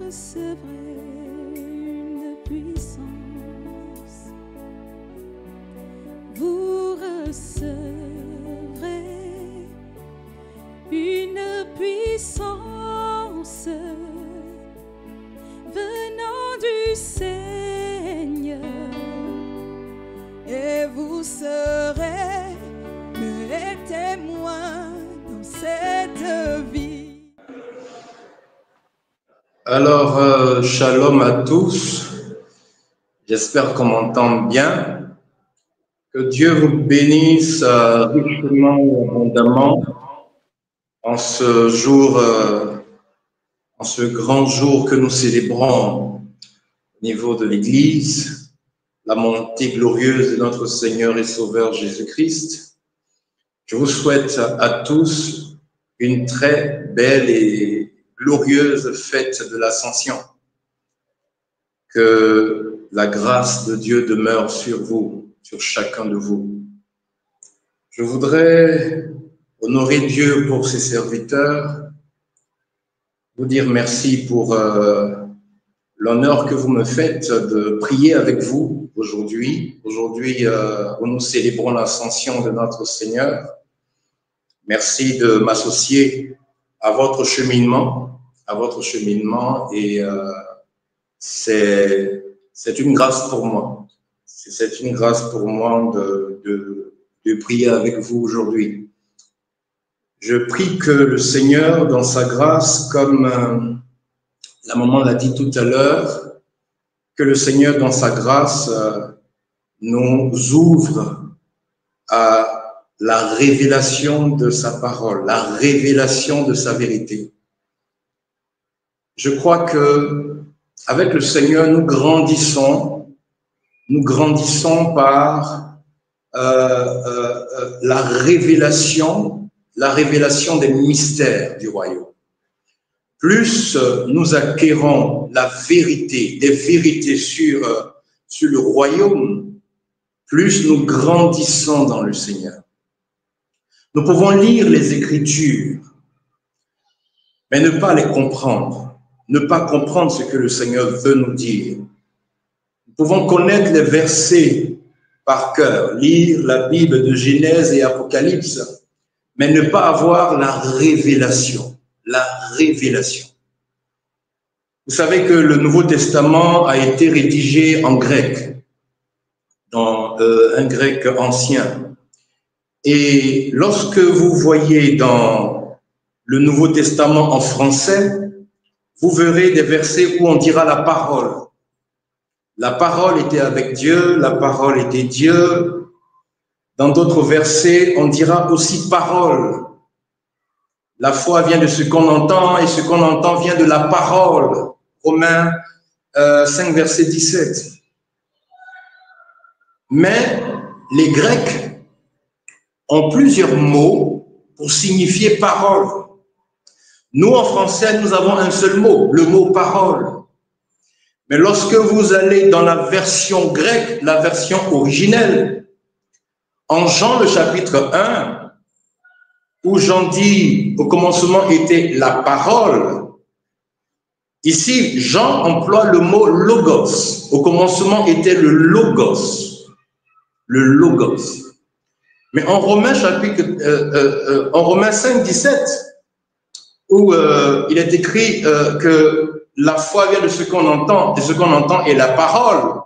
recevrez une puissance. Vous recevrez une puissance venant du Seigneur, et vous serez mes témoins dans cette vie. Alors, shalom à tous. J'espère qu'on m'entend bien. Que Dieu vous bénisse richement et abondamment en ce jour, en ce grand jour que nous célébrons au niveau de l'Église, la montée glorieuse de notre Seigneur et Sauveur Jésus-Christ. Je vous souhaite à tous une très belle et glorieuse fête de l'Ascension. Que la grâce de Dieu demeure sur vous, sur chacun de vous. Je voudrais honorer Dieu pour ses serviteurs, vous dire merci pour l'honneur que vous me faites de prier avec vous aujourd'hui. Aujourd'hui, où nous célébrons l'ascension de notre Seigneur. Merci de m'associer à votre cheminement, et c'est une grâce pour moi. C'est une grâce pour moi de prier avec vous aujourd'hui. Je prie que le Seigneur, dans sa grâce, comme la maman l'a dit tout à l'heure, que le Seigneur, dans sa grâce, nous ouvre à la révélation de sa parole, la révélation de sa vérité. Je crois que avec le Seigneur, nous grandissons par la révélation des mystères du royaume. Plus nous acquérons la vérité, des vérités sur le royaume, plus nous grandissons dans le Seigneur. Nous pouvons lire les Écritures, mais ne pas les comprendre, ne pas comprendre ce que le Seigneur veut nous dire. Nous pouvons connaître les versets par cœur, lire la Bible de Genèse et Apocalypse, mais ne pas avoir la révélation. La révélation. Vous savez que le Nouveau Testament a été rédigé en grec, dans un grec ancien. Et lorsque vous voyez dans le Nouveau Testament en français, vous verrez des versets où on dira la parole. La parole était avec Dieu, la parole était Dieu. Dans d'autres versets, on dira aussi parole. La foi vient de ce qu'on entend et ce qu'on entend vient de la parole. Romains 5, verset 17. Mais les Grecs ont plusieurs mots pour signifier parole. Nous, en français, nous avons un seul mot, le mot parole. Mais lorsque vous allez dans la version grecque, la version originelle, en Jean le chapitre 1, où Jean dit au commencement était la parole, ici Jean emploie le mot logos. Au commencement était le logos. Le logos. Mais en Romains en Romains 5, 17, où il est écrit que la foi vient de ce qu'on entend, et ce qu'on entend est la parole.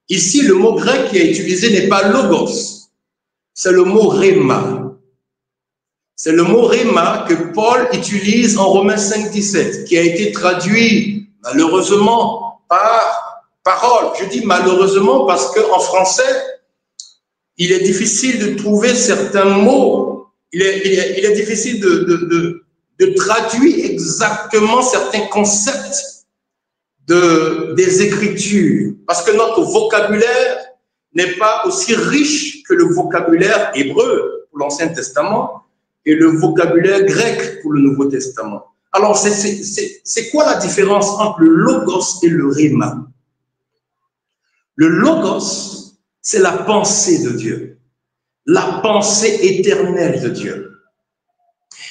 Ici, le mot grec qui est utilisé n'est pas logos, c'est le mot rhéma. C'est le mot rhéma que Paul utilise en Romains 5, 17, qui a été traduit malheureusement par parole. Je dis malheureusement parce qu'en français, il est difficile de trouver certains mots. Il est difficile de traduire exactement certains concepts des Écritures. Parce que notre vocabulaire n'est pas aussi riche que le vocabulaire hébreu pour l'Ancien Testament et le vocabulaire grec pour le Nouveau Testament. Alors, c'est quoi la différence entre le logos et le rhéma? Le logos, c'est la pensée de Dieu, la pensée éternelle de Dieu.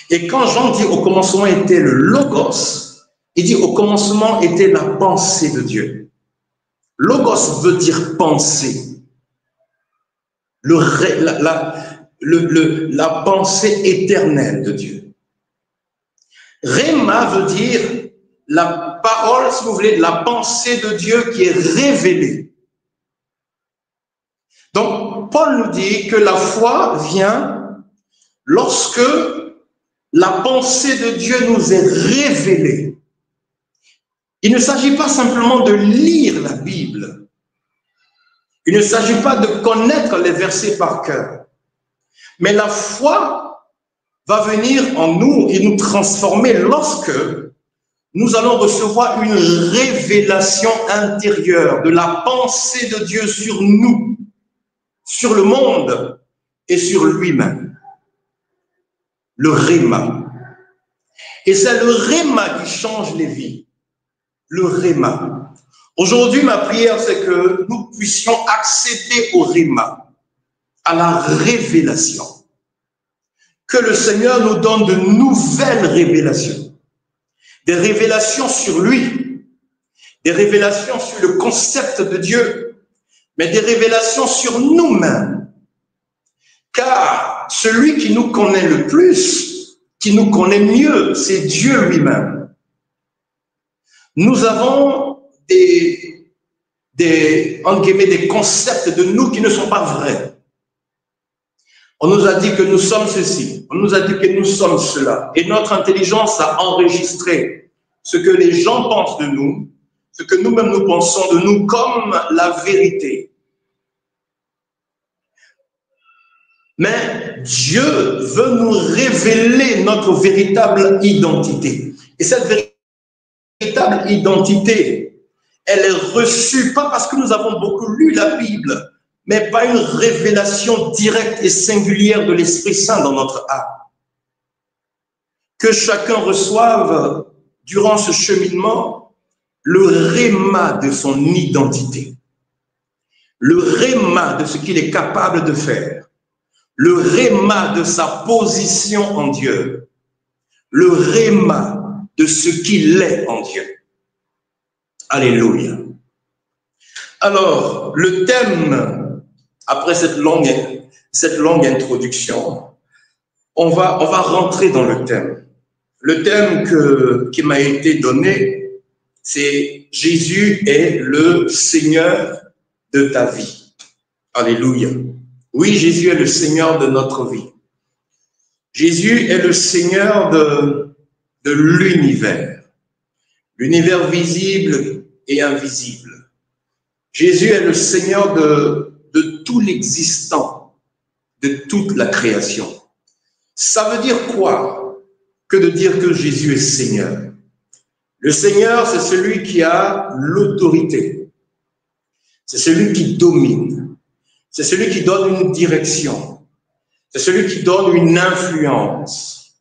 Et quand Jean dit au commencement était le logos, Il dit, au commencement était la pensée de Dieu. Logos veut dire pensée. La pensée éternelle de Dieu. Rhéma veut dire la parole, si vous voulez, la pensée de Dieu qui est révélée. Donc, Paul nous dit que la foi vient lorsque la pensée de Dieu nous est révélée. Il ne s'agit pas simplement de lire la Bible. Il ne s'agit pas de connaître les versets par cœur. Mais la foi va venir en nous et nous transformer lorsque nous allons recevoir une révélation intérieure de la pensée de Dieu sur nous, sur le monde et sur lui-même. Le rhéma. Et c'est le rhéma qui change les vies. Le rhéma. Aujourd'hui, ma prière, c'est que nous puissions accéder au rhéma, à la révélation. Que le Seigneur nous donne de nouvelles révélations. Des révélations sur lui, des révélations sur le concept de Dieu, mais des révélations sur nous-mêmes. Car celui qui nous connaît le plus, qui nous connaît mieux, c'est Dieu lui-même. Nous avons des concepts de nous qui ne sont pas vrais. On nous a dit que nous sommes ceci, on nous a dit que nous sommes cela. Et notre intelligence a enregistré ce que les gens pensent de nous, ce que nous-mêmes nous pensons de nous comme la vérité. Mais Dieu veut nous révéler notre véritable identité. Et cette véritable identité, elle est reçue, pas parce que nous avons beaucoup lu la Bible, mais pas une révélation directe et singulière de l'Esprit Saint dans notre âme. Que chacun reçoive, durant ce cheminement, le rhéma de son identité, le rhéma de ce qu'il est capable de faire, le rhéma de sa position en Dieu, le rhéma de ce qu'il est en Dieu. Alléluia. Alors, le thème, après cette longue introduction, on va rentrer dans le thème. Le thème qui m'a été donné, c'est Jésus est le Seigneur de ta vie. Alléluia. Oui, Jésus est le Seigneur de notre vie. Jésus est le Seigneur de l'univers. L'univers visible et invisible. Jésus est le Seigneur de tout l'existant, de toute la création. Ça veut dire quoi que de dire que Jésus est Seigneur? Le Seigneur, c'est celui qui a l'autorité. C'est celui qui domine. C'est celui qui donne une direction. C'est celui qui donne une influence.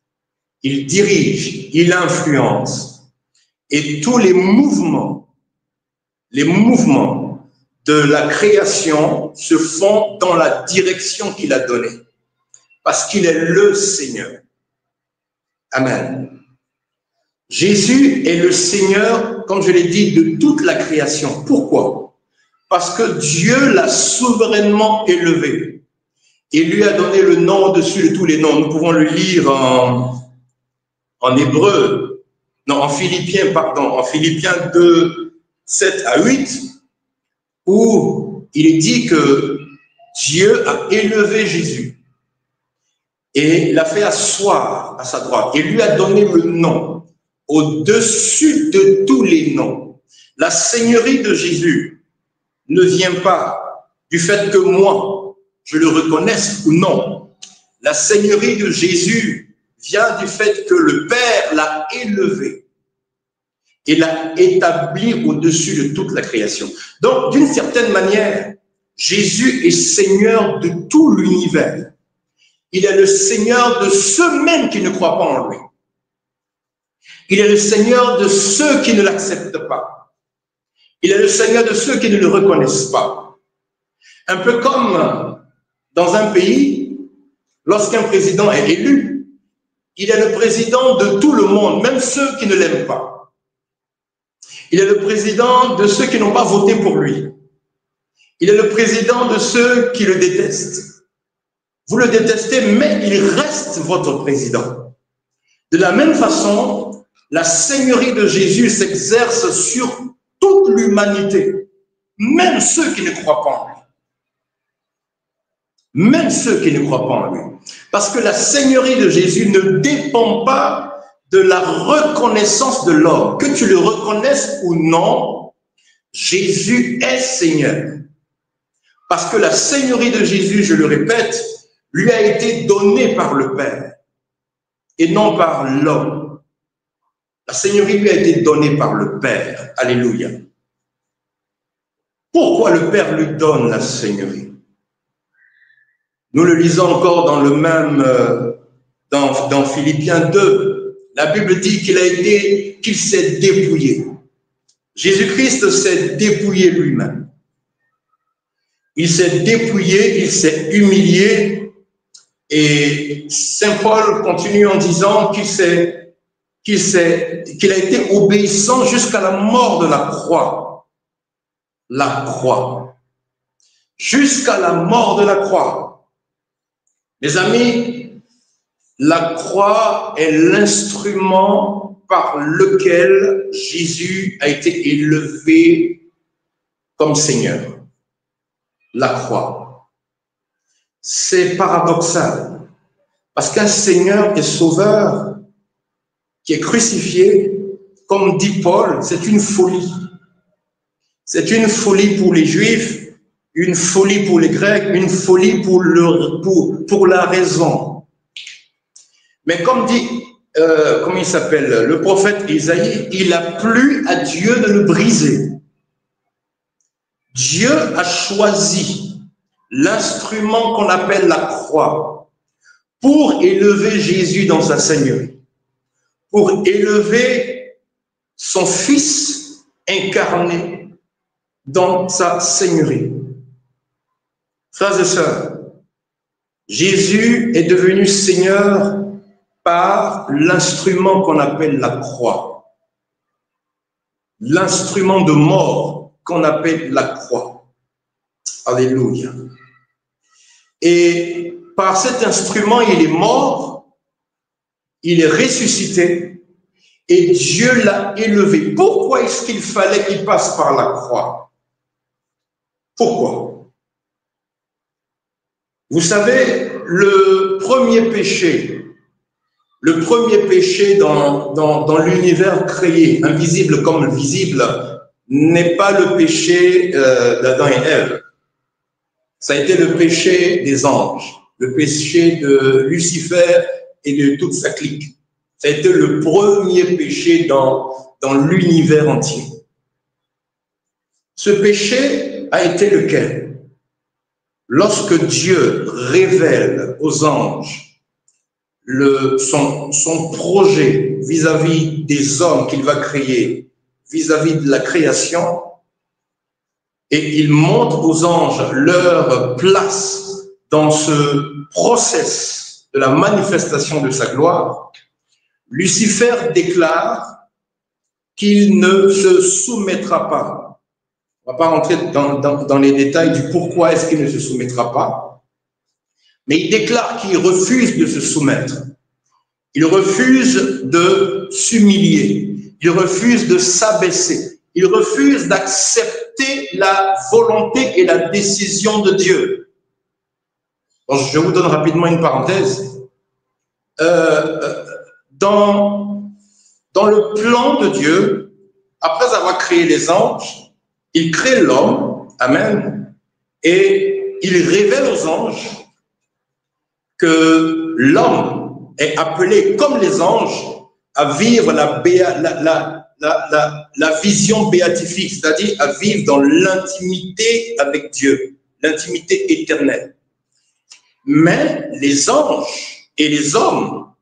Il dirige, il influence. Et tous les mouvements de la création se font dans la direction qu'il a donnée. Parce qu'il est le Seigneur. Amen. Jésus est le Seigneur, comme je l'ai dit, de toute la création. Pourquoi? Parce que Dieu l'a souverainement élevé. Et lui a donné le nom au-dessus de tous les noms. Nous pouvons le lire en hébreu, non, en Philippiens, pardon, en Philippiens 2, 7 à 8, où il est dit que Dieu a élevé Jésus et l'a fait asseoir à sa droite et lui a donné le nom au-dessus de tous les noms. La seigneurie de Jésus ne vient pas du fait que moi, je le reconnaisse ou non. La seigneurie de Jésus vient du fait que le Père l'a élevé et l'a établi au-dessus de toute la création. Donc, d'une certaine manière, Jésus est Seigneur de tout l'univers. Il est le Seigneur de ceux même qui ne croient pas en lui. Il est le Seigneur de ceux qui ne l'acceptent pas. Il est le Seigneur de ceux qui ne le reconnaissent pas. Un peu comme dans un pays, lorsqu'un président est élu, il est le président de tout le monde, même ceux qui ne l'aiment pas. Il est le président de ceux qui n'ont pas voté pour lui. Il est le président de ceux qui le détestent. Vous le détestez, mais il reste votre président. De la même façon, la seigneurie de Jésus s'exerce sur toute l'humanité, même ceux qui ne croient pas en lui. Même ceux qui ne croient pas en lui. Parce que la seigneurie de Jésus ne dépend pas de la reconnaissance de l'homme. Que tu le reconnaisses ou non, Jésus est Seigneur. Parce que la seigneurie de Jésus, je le répète, lui a été donnée par le Père et non par l'homme. La seigneurie lui a été donnée par le Père. Alléluia. Pourquoi le Père lui donne la seigneurie? Nous le lisons encore dans le même, dans Philippiens 2. La Bible dit qu'il s'est dépouillé. Jésus-Christ s'est dépouillé lui-même. Il s'est dépouillé, il s'est humilié. Et Saint Paul continue en disant qu'il a été obéissant jusqu'à la mort de la croix. La croix. Jusqu'à la mort de la croix. Mes amis, la croix est l'instrument par lequel Jésus a été élevé comme Seigneur. La croix. C'est paradoxal, parce qu'un Seigneur et Sauveur qui est crucifié, comme dit Paul, c'est une folie. C'est une folie pour les Juifs, une folie pour les Grecs, une folie pour la raison. Mais comme dit, comment il s'appelle, le prophète Isaïe, il a plu à Dieu de le briser. Dieu a choisi l'instrument qu'on appelle la croix pour élever Jésus dans sa seigneurie, pour élever son Fils incarné dans sa seigneurie. Frères et sœurs, Jésus est devenu Seigneur par l'instrument qu'on appelle la croix, l'instrument de mort qu'on appelle la croix. Alléluia. Et par cet instrument, il est mort, il est ressuscité et Dieu l'a élevé. Pourquoi est-ce qu'il fallait qu'il passe par la croix? Pourquoi? Vous savez, le premier péché dans l'univers créé, invisible comme visible, n'est pas le péché d'Adam et Ève. Ça a été le péché des anges, le péché de Lucifer et de toute sa clique. Ça a été le premier péché dans l'univers entier. Ce péché a été lequel? Lorsque Dieu révèle aux anges son projet vis-à-vis des hommes qu'il va créer, vis-à-vis de la création, et il montre aux anges leur place dans ce process de la manifestation de sa gloire, Lucifer déclare qu'il ne se soumettra pas. On ne va pas rentrer dans les détails du pourquoi est-ce qu'il ne se soumettra pas, mais il déclare qu'il refuse de se soumettre. Il refuse de s'humilier. Il refuse de s'abaisser. Il refuse d'accepter la volonté et la décision de Dieu. Bon, je vous donne rapidement une parenthèse. Dans le plan de Dieu, après avoir créé les anges, il crée l'homme, amen, et il révèle aux anges que l'homme est appelé, comme les anges, à vivre la vision béatifique, c'est-à-dire à vivre dans l'intimité avec Dieu, l'intimité éternelle. Mais les anges et les hommes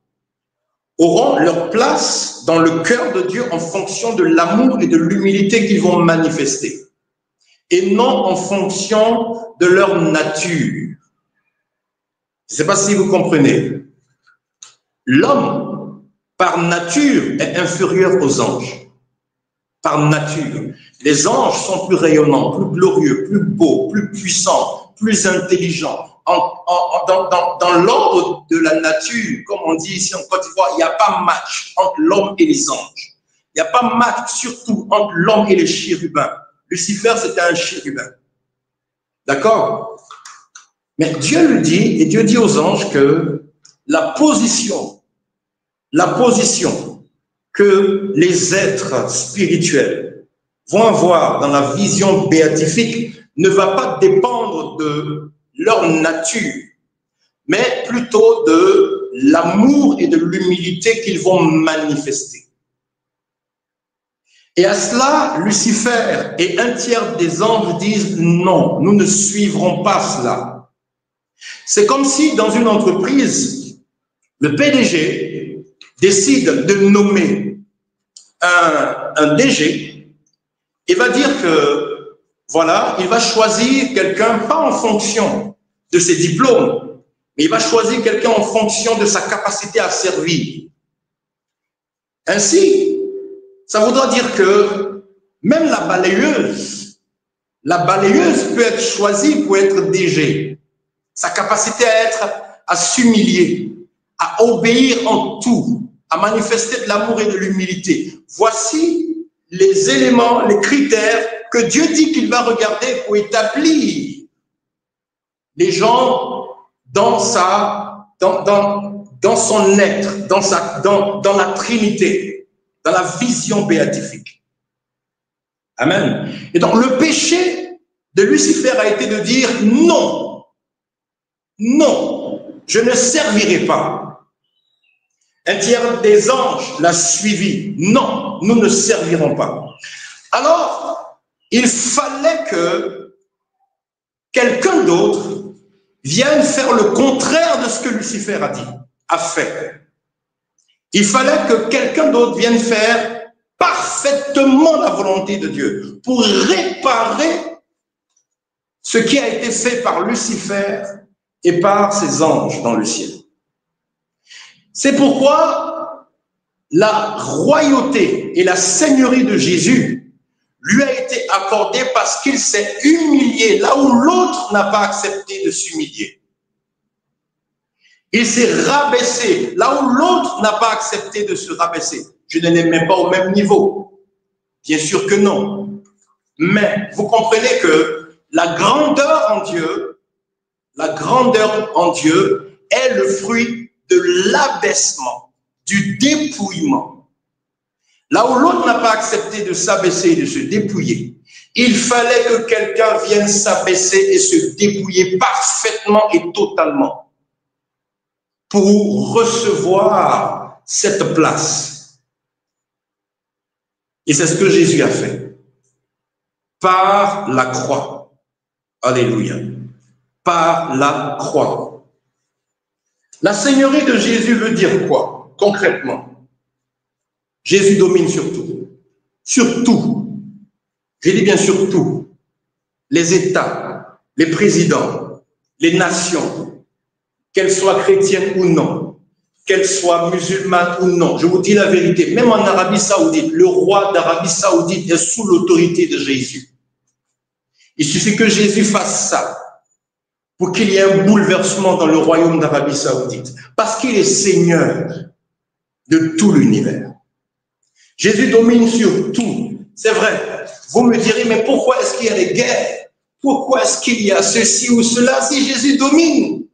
auront leur place dans le cœur de Dieu en fonction de l'amour et de l'humilité qu'ils vont manifester, et non en fonction de leur nature. Je ne sais pas si vous comprenez. L'homme, par nature, est inférieur aux anges. par nature. Les anges sont plus rayonnants, plus glorieux, plus beaux, plus puissants, plus intelligents. Dans l'ordre de la nature, comme on dit ici en Côte d'Ivoire, il n'y a pas match entre l'homme et les anges. Il n'y a pas match surtout entre l'homme et les chérubins. Lucifer, c'était un chérubin. D'accord? Mais Dieu lui dit, et Dieu dit aux anges que la position que les êtres spirituels vont avoir dans la vision béatifique ne va pas dépendre de leur nature, mais plutôt de l'amour et de l'humilité qu'ils vont manifester. Et à cela, Lucifer et un tiers des anges disent non, nous ne suivrons pas cela. C'est comme si dans une entreprise, le PDG décide de nommer un DG et va dire que, voilà, il va choisir quelqu'un pas en fonction de ses diplômes, mais il va choisir quelqu'un en fonction de sa capacité à servir. Ainsi, ça voudra dire que même la balayeuse peut être choisie pour être DG. Sa capacité à s'humilier, à obéir en tout, à manifester de l'amour et de l'humilité. Voici les éléments, les critères que Dieu dit qu'il va regarder pour établir les gens dans son être, dans la Trinité, dans la vision béatifique. Amen. Et donc le péché de Lucifer a été de dire non, non, je ne servirai pas. Un tiers des anges l'a suivi. Non, nous ne servirons pas. Alors, il fallait que quelqu'un d'autre vienne faire le contraire de ce que Lucifer a fait. Il fallait que quelqu'un d'autre vienne faire parfaitement la volonté de Dieu pour réparer ce qui a été fait par Lucifer et par ses anges dans le ciel. C'est pourquoi la royauté et la seigneurie de Jésus lui a été accordée parce qu'il s'est humilié là où l'autre n'a pas accepté de s'humilier. Il s'est rabaissé là où l'autre n'a pas accepté de se rabaisser. Je ne l'ai même pas au même niveau. Bien sûr que non. Mais vous comprenez que la grandeur en Dieu est le fruit de l'abaissement, du dépouillement. Là où l'autre n'a pas accepté de s'abaisser et de se dépouiller, il fallait que quelqu'un vienne s'abaisser et se dépouiller parfaitement et totalement pour recevoir cette place. Et c'est ce que Jésus a fait par la croix. Alléluia. Par la croix. La seigneurie de Jésus veut dire quoi, concrètement? Jésus domine sur tout. Sur tout. Je dis bien sur tout. Les États, les présidents, les nations, qu'elles soient chrétiennes ou non, qu'elles soient musulmanes ou non. Je vous dis la vérité, même en Arabie Saoudite, le roi d'Arabie Saoudite est sous l'autorité de Jésus. Il suffit que Jésus fasse ça pour qu'il y ait un bouleversement dans le royaume d'Arabie Saoudite, parce qu'il est Seigneur de tout l'univers. Jésus domine sur tout. C'est vrai. Vous me direz, mais pourquoi est-ce qu'il y a des guerres? Pourquoi est-ce qu'il y a ceci ou cela si Jésus domine?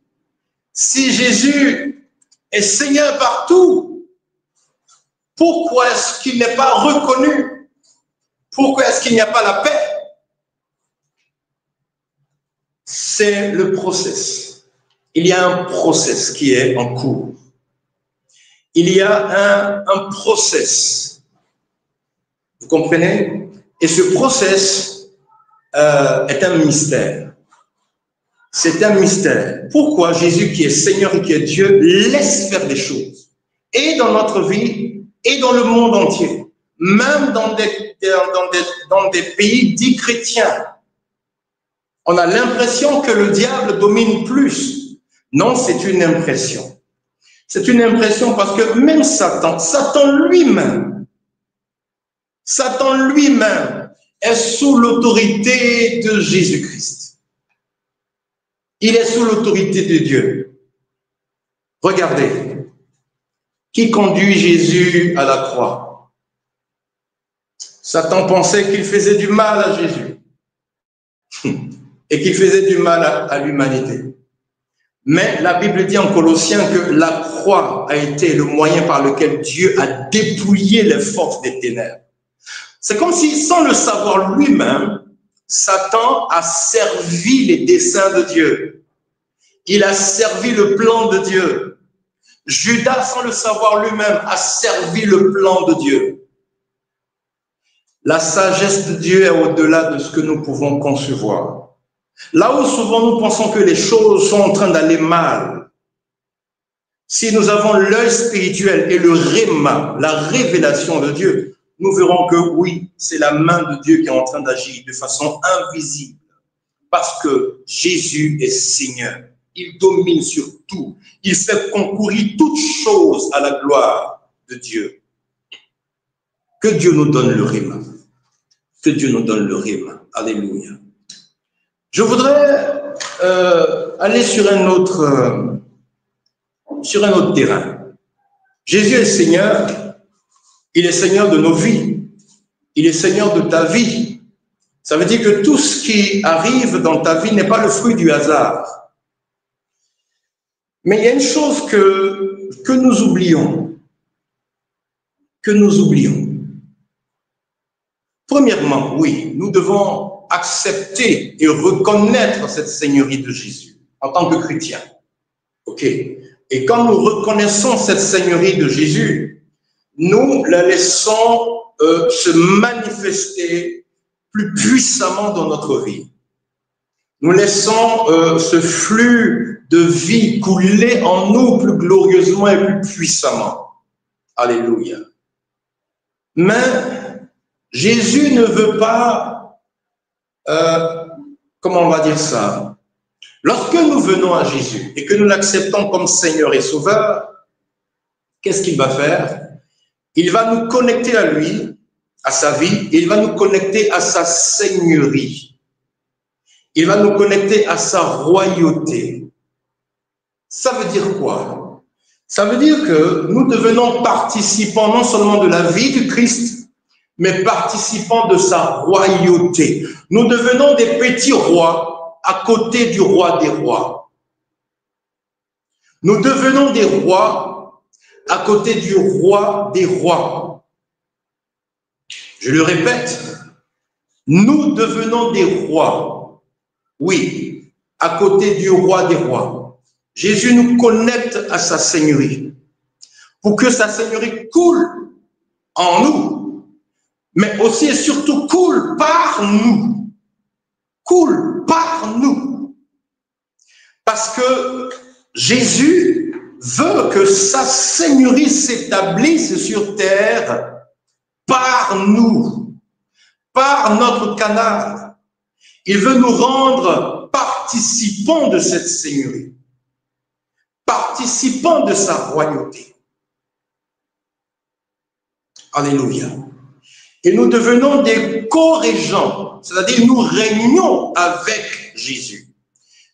Si Jésus est Seigneur partout, pourquoi est-ce qu'il n'est pas reconnu? Pourquoi est-ce qu'il n'y a pas la paix? C'est le process. Il y a un process qui est en cours. Il y a un process. Vous comprenez? Et ce process est un mystère. C'est un mystère. Pourquoi Jésus, qui est Seigneur et qui est Dieu, laisse faire des choses? Et dans notre vie, et dans le monde entier. Même dans des pays dits chrétiens. On a l'impression que le diable domine plus. Non, c'est une impression. C'est une impression parce que même Satan lui-même Satan lui-même est sous l'autorité de Jésus-Christ. Il est sous l'autorité de Dieu. Regardez, qui conduit Jésus à la croix? Satan pensait qu'il faisait du mal à Jésus et qu'il faisait du mal à l'humanité. Mais la Bible dit en Colossiens que la croix a été le moyen par lequel Dieu a dépouillé les forces des ténèbres. C'est comme si, sans le savoir lui-même, Satan a servi les desseins de Dieu. Il a servi le plan de Dieu. Judas, sans le savoir lui-même, a servi le plan de Dieu. La sagesse de Dieu est au-delà de ce que nous pouvons concevoir. Là où souvent nous pensons que les choses sont en train d'aller mal, si nous avons l'œil spirituel et le réma, la révélation de Dieu, nous verrons que oui, c'est la main de Dieu qui est en train d'agir de façon invisible. Parce que Jésus est Seigneur. Il domine sur tout. Il fait concourir toutes choses à la gloire de Dieu. Que Dieu nous donne le réma. Que Dieu nous donne le réma. Alléluia. Je voudrais aller sur un autre terrain. Jésus est Seigneur. Il est Seigneur de nos vies. Il est Seigneur de ta vie. Ça veut dire que tout ce qui arrive dans ta vie n'est pas le fruit du hasard. Mais il y a une chose que nous oublions. Que nous oublions. Premièrement, oui, nous devons accepter et reconnaître cette seigneurie de Jésus en tant que chrétien. OK. Et quand nous reconnaissons cette seigneurie de Jésus, nous la laissons se manifester plus puissamment dans notre vie. Nous laissons ce flux de vie couler en nous plus glorieusement et plus puissamment. Alléluia. Mais Jésus ne veut pas, comment on va dire ça? Lorsque nous venons à Jésus et que nous l'acceptons comme Seigneur et Sauveur, qu'est-ce qu'il va faire? Il va nous connecter à lui, à sa vie, et il va nous connecter à sa seigneurie. Il va nous connecter à sa royauté. Ça veut dire quoi? Ça veut dire que nous devenons participants non seulement de la vie du Christ, mais participants de sa royauté. Nous devenons des petits rois à côté du roi des rois. Nous devenons des rois à côté du roi des rois. Je le répète, nous devenons des rois, oui, à côté du roi des rois. Jésus nous connecte à sa seigneurie pour que sa seigneurie coule en nous, mais aussi et surtout coule par nous. Coule par nous. Parce que Jésus veut que sa seigneurie s'établisse sur terre par nous, par notre canal. Il veut nous rendre participants de cette seigneurie, participants de sa royauté. Alléluia. Et nous devenons des co-régents, c'est-à-dire nous régnons avec Jésus.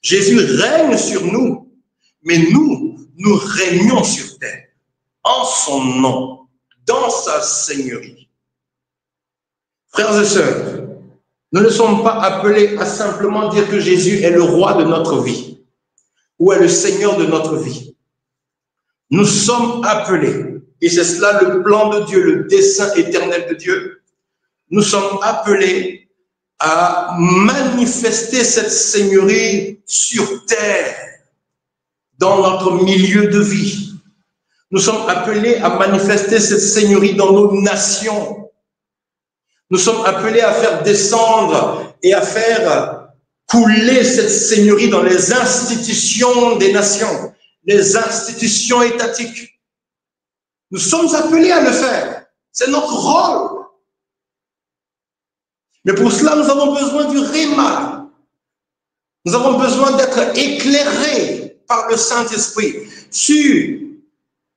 Jésus règne sur nous, mais nous régnons sur terre, en son nom, dans sa seigneurie. Frères et sœurs, nous ne sommes pas appelés à simplement dire que Jésus est le roi de notre vie, ou est le Seigneur de notre vie. Nous sommes appelés, et c'est cela le plan de Dieu, le dessein éternel de Dieu, nous sommes appelés à manifester cette seigneurie sur terre, dans notre milieu de vie. Nous sommes appelés à manifester cette seigneurie dans nos nations. Nous sommes appelés à faire descendre et à faire couler cette seigneurie dans les institutions des nations, les institutions étatiques. Nous sommes appelés à le faire. C'est notre rôle. Mais pour cela, nous avons besoin du réma. Nous avons besoin d'être éclairés par le Saint-Esprit sur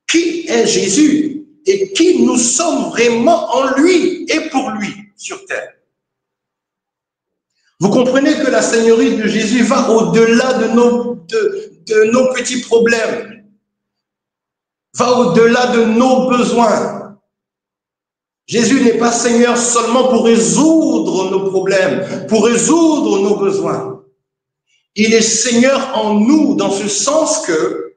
qui est Jésus et qui nous sommes vraiment en lui et pour lui sur terre. Vous comprenez que la Seigneurie de Jésus va au-delà de nos petits problèmes, va au-delà de nos besoins. Jésus n'est pas Seigneur seulement pour résoudre nos problèmes, pour résoudre nos besoins. Il est Seigneur en nous, dans ce sens que,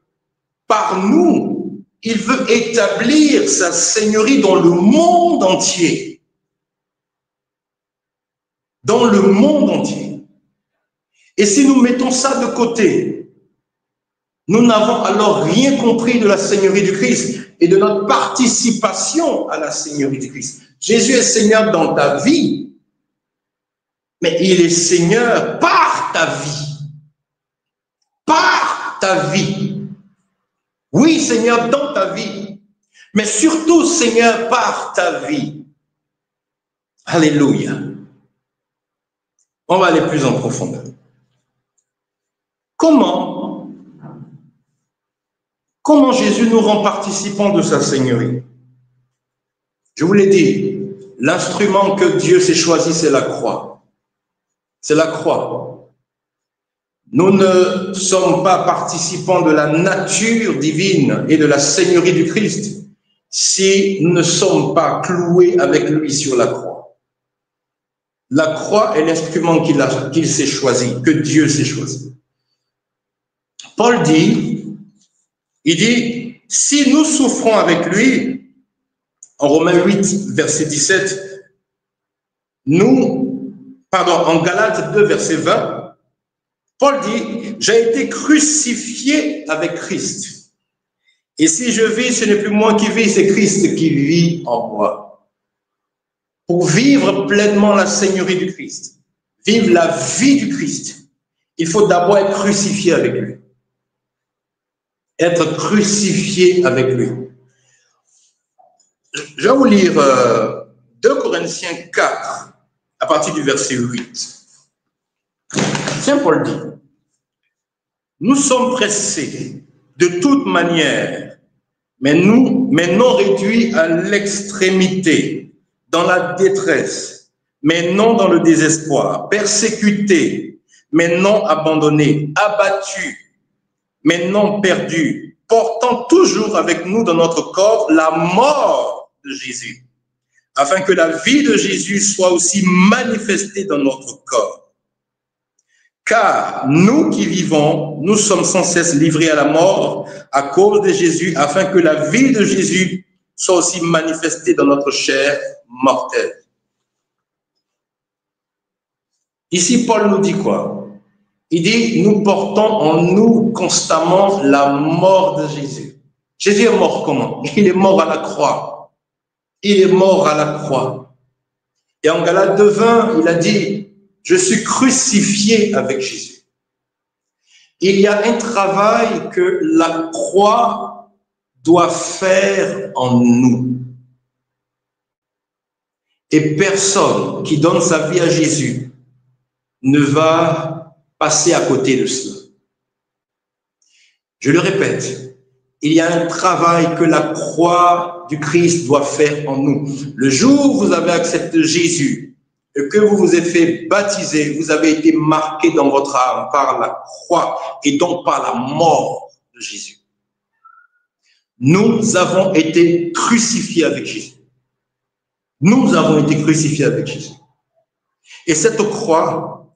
par nous, il veut établir sa Seigneurie dans le monde entier. Dans le monde entier. Et si nous mettons ça de côté, nous n'avons alors rien compris de la Seigneurie du Christ et de notre participation à la Seigneurie du Christ. Jésus est Seigneur dans ta vie, mais il est Seigneur par ta vie. Par ta vie. Oui, Seigneur, dans ta vie, mais surtout, Seigneur, par ta vie. Alléluia. On va aller plus en profondeur. Comment Jésus nous rend participants de sa Seigneurie? Je vous l'ai dit, l'instrument que Dieu s'est choisi, c'est la croix. C'est la croix. Nous ne sommes pas participants de la nature divine et de la Seigneurie du Christ si nous ne sommes pas cloués avec lui sur la croix. La croix est l'instrument qu'il s'est choisi, que Dieu s'est choisi. Paul dit, si nous souffrons avec lui, en Romains 8, verset 17, en Galates 2, verset 20, Paul dit, j'ai été crucifié avec Christ. Et si je vis, ce n'est plus moi qui vis, c'est Christ qui vit en moi. Pour vivre pleinement la Seigneurie du Christ, vivre la vie du Christ, il faut d'abord être crucifié avec lui. Être crucifié avec lui. Je vais vous lire 2 Corinthiens 4, à partir du verset 8. Saint Paul dit, nous sommes pressés de toute manière, mais non réduits à l'extrémité, dans la détresse, mais non dans le désespoir, persécutés, mais non abandonnés, abattus, mais non perdus, portant toujours avec nous dans notre corps la mort de Jésus, afin que la vie de Jésus soit aussi manifestée dans notre corps. Car nous qui vivons, nous sommes sans cesse livrés à la mort à cause de Jésus, afin que la vie de Jésus soit aussi manifestée dans notre chair mortelle. Ici, Paul nous dit quoi? Il dit, nous portons en nous constamment la mort de Jésus. Jésus est mort comment? Il est mort à la croix. Il est mort à la croix. Et en Galates 2:20, il a dit, je suis crucifié avec Jésus. Il y a un travail que la croix doit faire en nous. Et personne qui donne sa vie à Jésus ne va passer à côté de cela. Je le répète, il y a un travail que la croix du Christ doit faire en nous. Le jour où vous avez accepté Jésus, et que vous vous êtes fait baptiser, vous avez été marqué dans votre âme par la croix et donc par la mort de Jésus. Nous avons été crucifiés avec Jésus. Nous avons été crucifiés avec Jésus. Et cette croix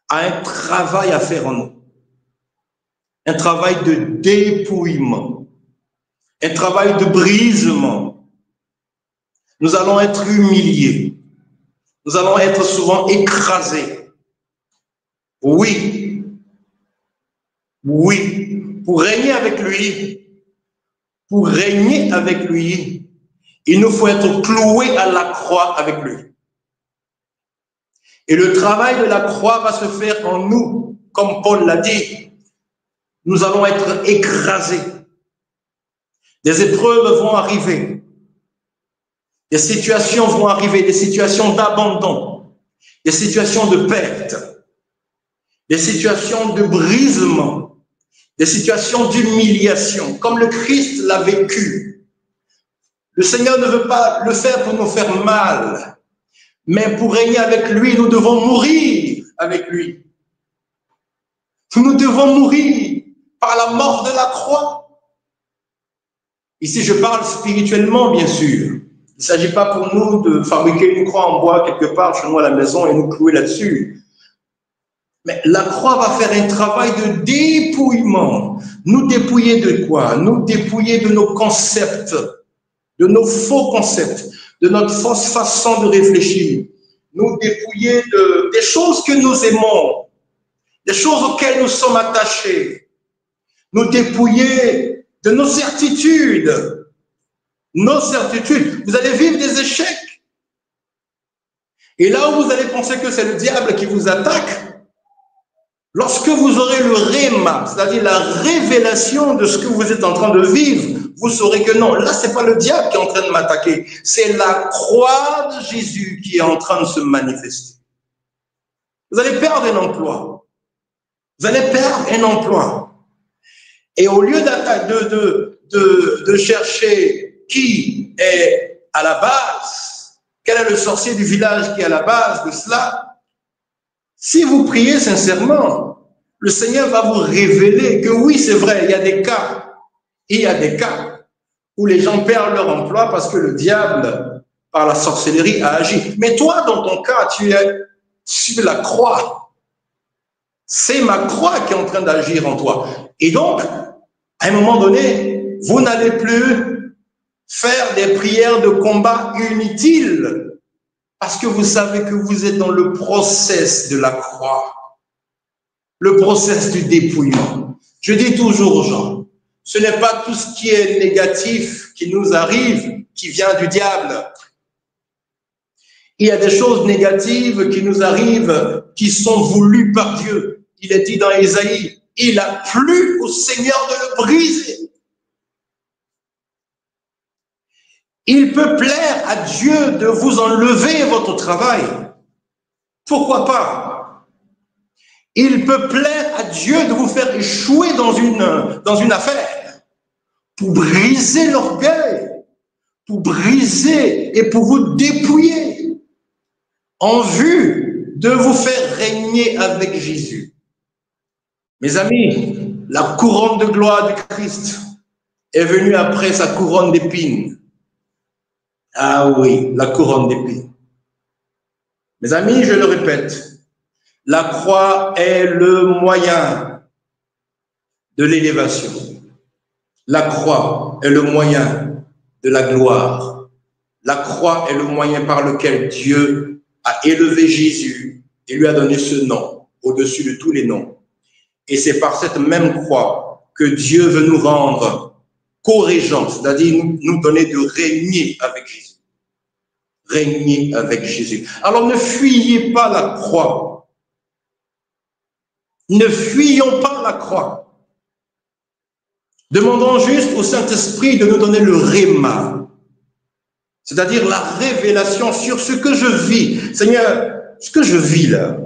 a un travail à faire en nous. Un travail de dépouillement. Un travail de brisement. Nous allons être humiliés. Nous allons être souvent écrasés. Oui. Oui. Pour régner avec lui, il nous faut être cloués à la croix avec lui. Et le travail de la croix va se faire en nous, comme Paul l'a dit. Nous allons être écrasés. Des épreuves vont arriver. Des situations vont arriver, des situations d'abandon, des situations de perte, des situations de brisement, des situations d'humiliation, comme le Christ l'a vécu. Le Seigneur ne veut pas le faire pour nous faire mal, mais pour régner avec lui, nous devons mourir avec lui. Nous devons mourir par la mort de la croix. Ici, je parle spirituellement, bien sûr. Il ne s'agit pas pour nous de fabriquer une croix en bois quelque part chez nous à la maison et nous clouer là-dessus. Mais la croix va faire un travail de dépouillement. Nous dépouiller de quoi? Nous dépouiller de nos concepts, de nos faux concepts, de notre fausse façon de réfléchir. Nous dépouiller des choses que nous aimons, des choses auxquelles nous sommes attachés. Nous dépouiller de nos certitudes. Nos certitudes. Vous allez vivre des échecs. Et là où vous allez penser que c'est le diable qui vous attaque, lorsque vous aurez le réma, c'est-à-dire la révélation de ce que vous êtes en train de vivre, vous saurez que non, là, ce n'est pas le diable qui est en train de m'attaquer. C'est la croix de Jésus qui est en train de se manifester. Vous allez perdre un emploi. Vous allez perdre un emploi. Et au lieu de chercher qui est à la base, quel est le sorcier du village qui est à la base de cela, si vous priez sincèrement, le Seigneur va vous révéler que oui, c'est vrai, il y a des cas où les gens perdent leur emploi parce que le diable, par la sorcellerie, a agi. Mais toi, dans ton cas, tu es sur la croix. C'est ma croix qui est en train d'agir en toi. Et donc, à un moment donné, vous n'allez plus faire des prières de combat inutiles parce que vous savez que vous êtes dans le process de la croix, le process du dépouillement. Je dis toujours aux gens, ce n'est pas tout ce qui est négatif qui nous arrive qui vient du diable. Il y a des choses négatives qui nous arrivent qui sont voulues par Dieu. Il est dit dans Ésaïe, il a plu au Seigneur de le briser. Il peut plaire à Dieu de vous enlever votre travail. Pourquoi pas? Il peut plaire à Dieu de vous faire échouer dans une affaire pour briser l'orgueil, pour briser et pour vous dépouiller en vue de vous faire régner avec Jésus. Mes amis, la couronne de gloire du Christ est venue après sa couronne d'épines. Ah oui, la couronne d'épines. Mes amis, je le répète, la croix est le moyen de l'élévation. La croix est le moyen de la gloire. La croix est le moyen par lequel Dieu a élevé Jésus et lui a donné ce nom au-dessus de tous les noms. Et c'est par cette même croix que Dieu veut nous rendre co-régents, c'est-à-dire nous donner de régner avec Jésus. Régner avec Jésus. Alors ne fuyez pas la croix. Ne fuyons pas la croix. Demandons juste au Saint-Esprit de nous donner le réma, c'est-à-dire la révélation sur ce que je vis. Seigneur, ce que je vis là,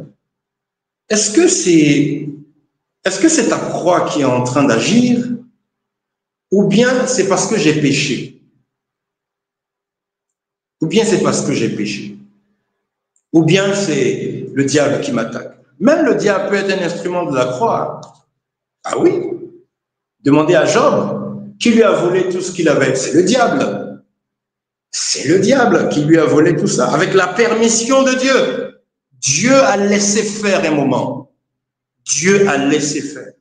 est-ce que c'est ta croix qui est en train d'agir ou bien c'est parce que j'ai péché? Ou bien c'est parce que j'ai péché? Ou bien c'est le diable qui m'attaque? Même le diable peut être un instrument de la croix. Ah oui? Demandez à Job qui lui a volé tout ce qu'il avait. C'est le diable. C'est le diable qui lui a volé tout ça, avec la permission de Dieu. Dieu a laissé faire un moment. Dieu a laissé faire.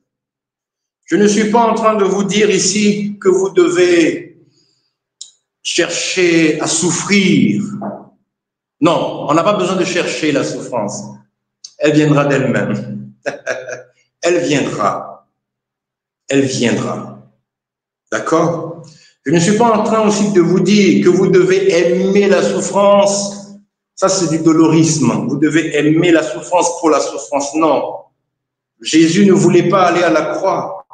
Je ne suis pas en train de vous dire ici que vous devez chercher à souffrir. Non, on n'a pas besoin de chercher la souffrance. Elle viendra d'elle-même. Elle viendra. Elle viendra. D'accord? Je ne suis pas en train aussi de vous dire que vous devez aimer la souffrance. Ça, c'est du dolorisme. Vous devez aimer la souffrance pour la souffrance. Non. Jésus ne voulait pas aller à la croix.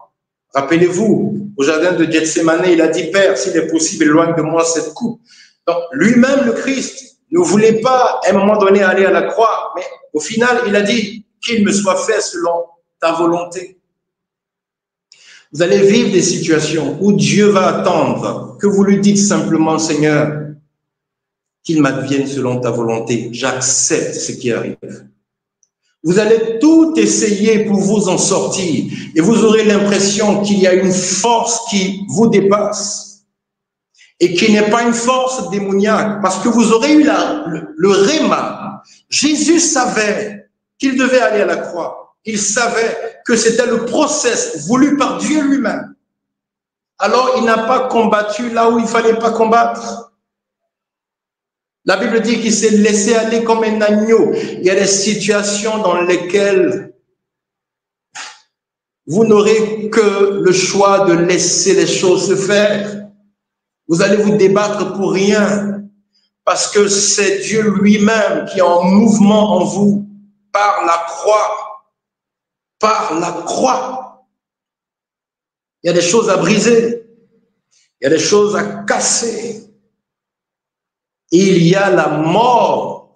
Rappelez-vous, au jardin de Gethsémane, il a dit, Père, s'il est possible, éloigne de moi cette coupe. Donc, lui-même, le Christ, ne voulait pas, à un moment donné, aller à la croix. Mais au final, il a dit, qu'il me soit fait selon ta volonté. Vous allez vivre des situations où Dieu va attendre que vous lui dites simplement, Seigneur, qu'il m'advienne selon ta volonté. J'accepte ce qui arrive. Vous allez tout essayer pour vous en sortir et vous aurez l'impression qu'il y a une force qui vous dépasse et qui n'est pas une force démoniaque parce que vous aurez eu le réma. Jésus savait qu'il devait aller à la croix. Il savait que c'était le process voulu par Dieu lui-même. Alors, il n'a pas combattu là où il ne fallait pas combattre. La Bible dit qu'il s'est laissé aller comme un agneau. Il y a des situations dans lesquelles vous n'aurez que le choix de laisser les choses se faire. Vous allez vous débattre pour rien parce que c'est Dieu lui-même qui est en mouvement en vous par la croix. Par la croix. Il y a des choses à briser. Il y a des choses à casser. Il y a la mort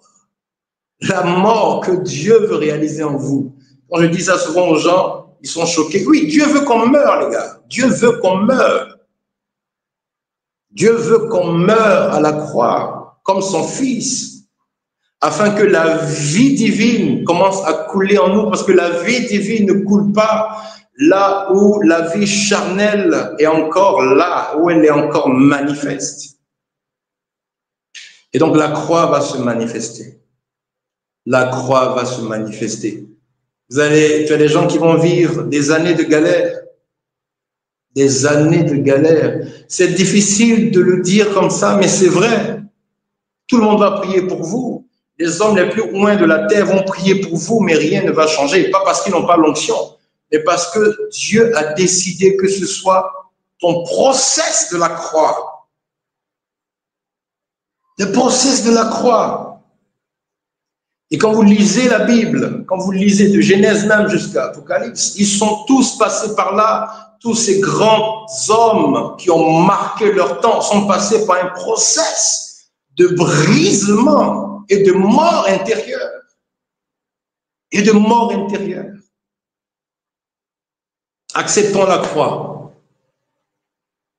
que Dieu veut réaliser en vous. Quand je dis ça souvent aux gens, ils sont choqués. Oui, Dieu veut qu'on meure, les gars. Dieu veut qu'on meure. Dieu veut qu'on meure à la croix, comme son Fils, afin que la vie divine commence à couler en nous, parce que la vie divine ne coule pas là où la vie charnelle est encore là, où elle est encore manifeste. Et donc la croix va se manifester. La croix va se manifester. Tu as des gens qui vont vivre des années de galère. Des années de galère. C'est difficile de le dire comme ça, mais c'est vrai. Tout le monde va prier pour vous. Les hommes les plus loin de la terre vont prier pour vous, mais rien ne va changer. Pas parce qu'ils n'ont pas l'onction, mais parce que Dieu a décidé que ce soit ton process de la croix. Le process de la croix. Et quand vous lisez la Bible, quand vous lisez de Genèse même jusqu'à Apocalypse, ils sont tous passés par là. Tous ces grands hommes qui ont marqué leur temps sont passés par un process de brisement et de mort intérieure. Et de mort intérieure. Acceptons la croix.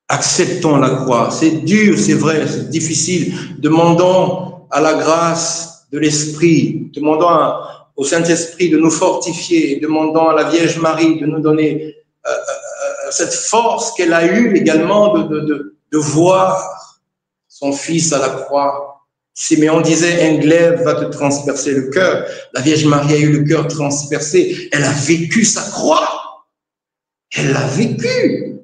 Acceptons la croix. C'est dur, c'est vrai, c'est difficile. Demandons à la grâce de l'Esprit. Demandons au Saint-Esprit de nous fortifier. Demandons à la Vierge Marie de nous donner cette force qu'elle a eue également de voir son Fils à la croix. Siméon disait, un glaive va te transpercer le cœur. La Vierge Marie a eu le cœur transpercé. Elle a vécu sa croix. Elle l'a vécu.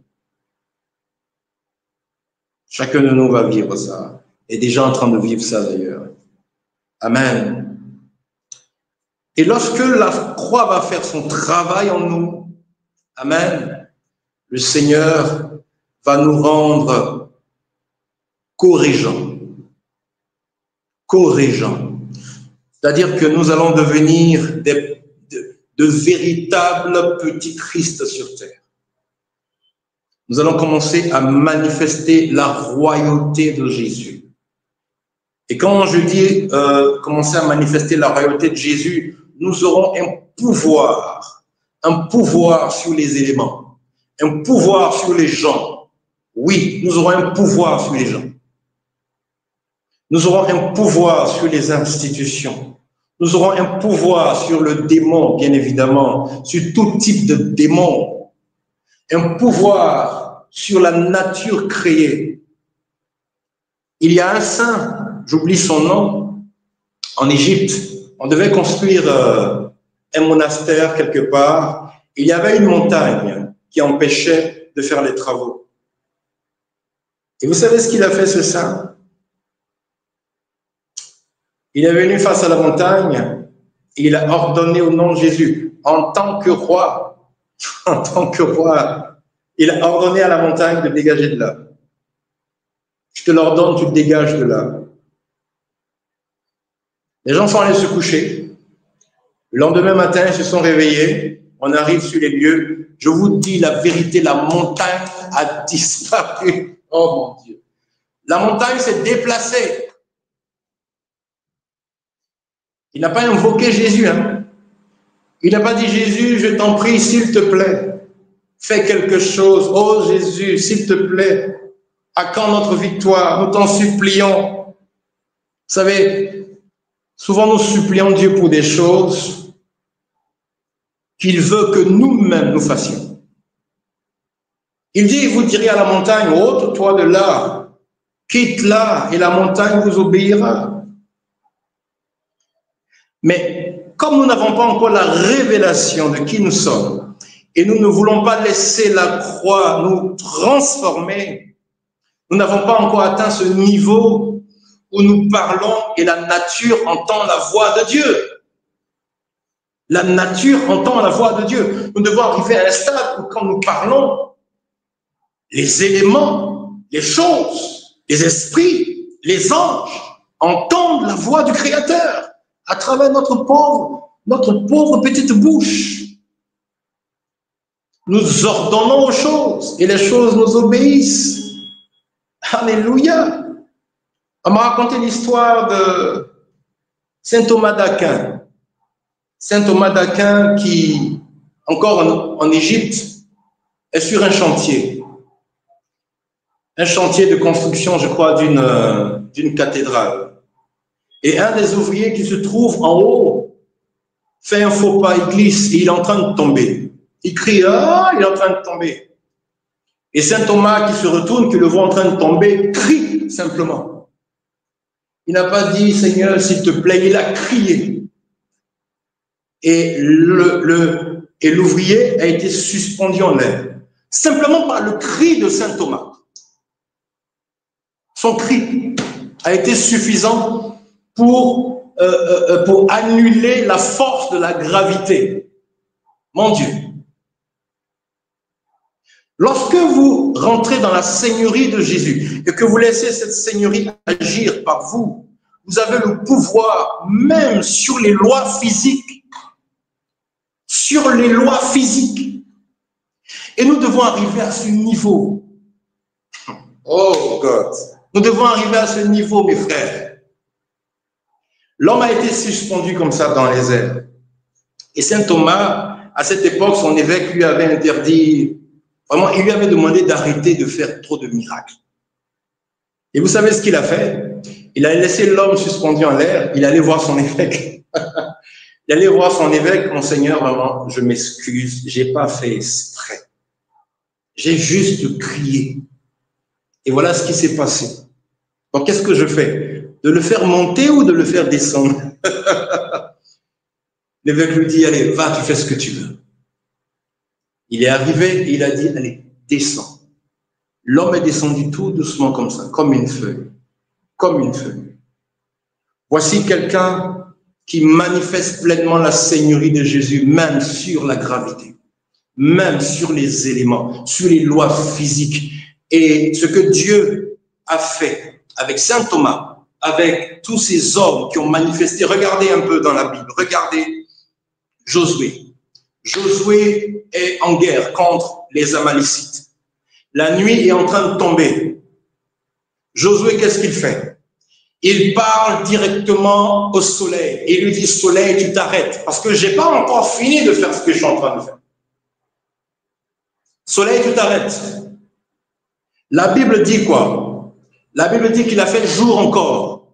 Chacun de nous va vivre ça. Est déjà en train de vivre ça d'ailleurs. Amen. Et lorsque la croix va faire son travail en nous, amen, le Seigneur va nous rendre corrigeants. Corrigeants. C'est-à-dire que nous allons devenir de véritables petits Christ sur terre. Nous allons commencer à manifester la royauté de Jésus. Et quand je dis commencer à manifester la royauté de Jésus, nous aurons un pouvoir sur les éléments, un pouvoir sur les gens. Oui, nous aurons un pouvoir sur les gens. Nous aurons un pouvoir sur les institutions. Nous aurons un pouvoir sur le démon, bien évidemment, sur tout type de démon. Un pouvoir sur la nature créée. Il y a un saint, j'oublie son nom, en Égypte. On devait construire un monastère quelque part. Il y avait une montagne qui empêchait de faire les travaux. Et vous savez ce qu'il a fait, ce saint? Il est venu face à la montagne et il a ordonné au nom de Jésus, en tant que roi, il a ordonné à la montagne de dégager de là. Je te l'ordonne, tu te dégages de là. Les gens sont allés se coucher. Le lendemain matin, ils se sont réveillés. On arrive sur les lieux. Je vous dis la vérité, la montagne a disparu. Oh mon Dieu. La montagne s'est déplacée. Il n'a pas invoqué Jésus. Hein. Il n'a pas dit, Jésus, je t'en prie, s'il te plaît, Fais quelque chose. Oh Jésus, s'il te plaît, à quand notre victoire? Nous t'en supplions. Vous savez, souvent nous supplions Dieu pour des choses qu'il veut que nous-mêmes nous fassions. Il dit, vous direz à la montagne, ôte-toi de là, quitte-la, et la montagne vous obéira. Mais comme nous n'avons pas encore la révélation de qui nous sommes, et nous ne voulons pas laisser la croix nous transformer, nous n'avons pas encore atteint ce niveau où nous parlons et la nature entend la voix de Dieu. La nature entend la voix de Dieu. Nous devons arriver à un stade où quand nous parlons, les éléments, les choses, les esprits, les anges entendent la voix du Créateur à travers notre pauvre petite bouche. Nous ordonnons aux choses et les choses nous obéissent. Alléluia. On m'a raconté l'histoire de saint Thomas d'Aquin. Saint Thomas d'Aquin qui, encore en Égypte, est sur un chantier de construction, je crois, d'une cathédrale. Et un des ouvriers qui se trouve en haut fait un faux pas, il glisse et il est en train de tomber. Il crie, ah, il est en train de tomber. Et saint Thomas qui se retourne, qui le voit en train de tomber, crie simplement. Il n'a pas dit, Seigneur, s'il te plaît, il a crié. Et l'ouvrier a été suspendu en l'air, simplement par le cri de saint Thomas. Son cri a été suffisant pour annuler la force de la gravité. Mon Dieu. Lorsque vous rentrez dans la seigneurie de Jésus et que vous laissez cette seigneurie agir par vous, vous avez le pouvoir même sur les lois physiques. Sur les lois physiques. Et nous devons arriver à ce niveau. Oh God. Nous devons arriver à ce niveau, mes frères. L'homme a été suspendu comme ça dans les airs. Et saint Thomas, à cette époque, son évêque lui avait interdit, vraiment, il lui avait demandé d'arrêter de faire trop de miracles. Et vous savez ce qu'il a fait? Il a laissé l'homme suspendu en l'air, il allait voir son évêque. Il allait voir son évêque, mon Seigneur, vraiment, je m'excuse, j'ai pas fait exprès. J'ai juste crié. Et voilà ce qui s'est passé. Donc, qu'est-ce que je fais? De le faire monter ou de le faire descendre? L'évêque lui dit, allez, va, tu fais ce que tu veux. Il est arrivé et il a dit, allez, descends. L'homme est descendu tout doucement comme ça, comme une feuille. Comme une feuille. Voici quelqu'un qui manifeste pleinement la seigneurie de Jésus, même sur la gravité, même sur les éléments, sur les lois physiques. Et ce que Dieu a fait avec saint Thomas, avec tous ces hommes qui ont manifesté, regardez un peu dans la Bible, regardez Josué. Josué est en guerre contre les Amalécites. La nuit est en train de tomber. Josué, qu'est-ce qu'il fait? Il parle directement au soleil et il lui dit, soleil, tu t'arrêtes parce que je n'ai pas encore fini de faire ce que je suis en train de faire. Soleil, tu t'arrêtes. La Bible dit quoi? La Bible dit qu'il a fait jour encore,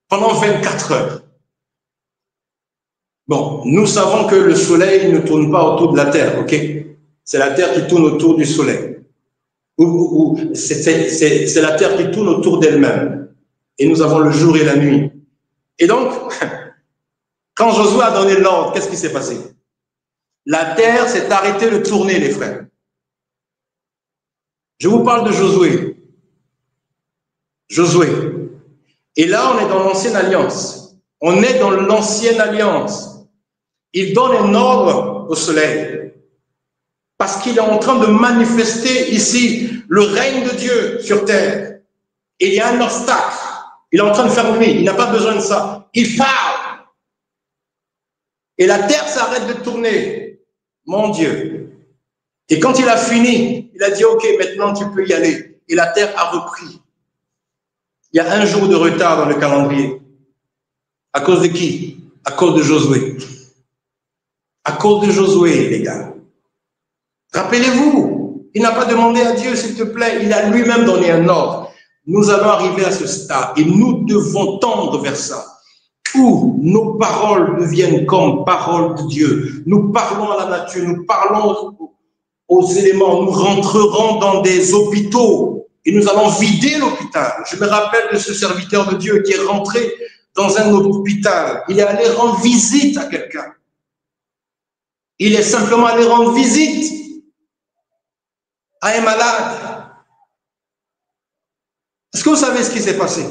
pendant 24 heures. Bon, nous savons que le soleil ne tourne pas autour de la terre, ok? C'est la terre qui tourne autour du soleil. C'est la terre qui tourne autour d'elle-même. Et nous avons le jour et la nuit. Et donc, quand Josué a donné l'ordre, qu'est-ce qui s'est passé? La terre s'est arrêtée de tourner, les frères. Je vous parle de Josué. Josué. Et là, on est dans l'ancienne alliance. On est dans l'ancienne alliance. Il donne un ordre au soleil. Parce qu'il est en train de manifester ici le règne de Dieu sur terre. Et il y a un obstacle. Il est en train de faire nuit. Il n'a pas besoin de ça. Il parle. Et la terre s'arrête de tourner. Mon Dieu. Et quand il a fini, il a dit, OK, maintenant tu peux y aller. Et la terre a repris. Il y a un jour de retard dans le calendrier. À cause de qui? À cause de Josué. À cause de Josué, les gars. Rappelez-vous, Il n'a pas demandé à Dieu, s'il te plaît, il a lui-même donné un ordre. Nous allons arriver à ce stade et nous devons tendre vers ça, où nos paroles deviennent comme paroles de Dieu. Nous parlons à la nature, nous parlons aux éléments, nous rentrerons dans des hôpitaux et nous allons vider l'hôpital. Je me rappelle de ce serviteur de Dieu qui est rentré dans un hôpital. Il est allé rendre visite à quelqu'un. Il est simplement allé rendre visite à un malade. Est-ce que vous savez ce qui s'est passé?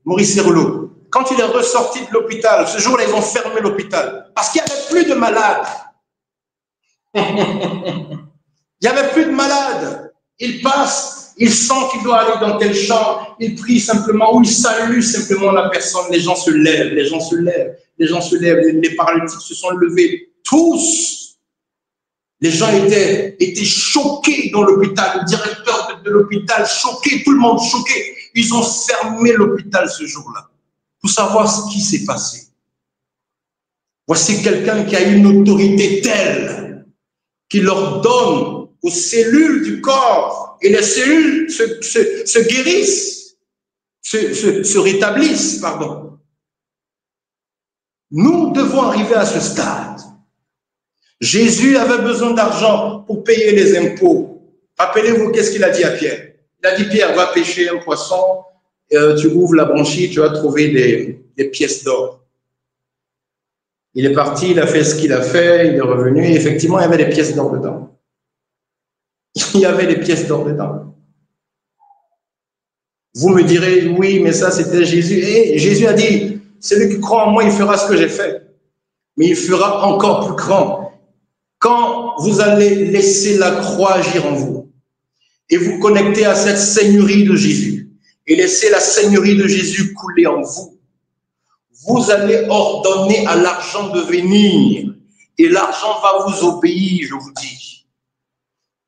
Maurice Serrelot, quand il est ressorti de l'hôpital, ce jour-là, ils ont fermé l'hôpital parce qu'il n'y avait plus de malades. Il n'y avait plus de malades. Il passe, il sent qu'il doit aller dans telle chambre, il prie simplement ou il salue simplement la personne. Les gens se lèvent, les gens se lèvent, les gens se lèvent, les paralytiques se sont levés. Tous, les gens étaient choqués dans l'hôpital, le directeur de l'hôpital choqué, tout le monde choqué. Ils ont fermé l'hôpital ce jour-là pour savoir ce qui s'est passé. Voici quelqu'un qui a une autorité telle qu'il ordonne aux cellules du corps et les cellules se guérissent, se rétablissent, pardon. Nous devons arriver à ce stade. Jésus avait besoin d'argent pour payer les impôts. Rappelez-vous, qu'est-ce qu'il a dit à Pierre? Il a dit, Pierre, va pêcher un poisson, tu ouvres la branchie, tu vas trouver des pièces d'or. Il est parti, il a fait ce qu'il a fait, il est revenu, et effectivement, il y avait des pièces d'or dedans. Il y avait des pièces d'or dedans. Vous me direz, oui, mais ça, c'était Jésus. Et Jésus a dit, celui qui croit en moi, il fera ce que j'ai fait. Mais il fera encore plus grand. Quand vous allez laisser la croix agir en vous, et vous connecter à cette seigneurie de Jésus, et laisser la seigneurie de Jésus couler en vous, vous allez ordonner à l'argent de venir, et l'argent va vous obéir, je vous dis.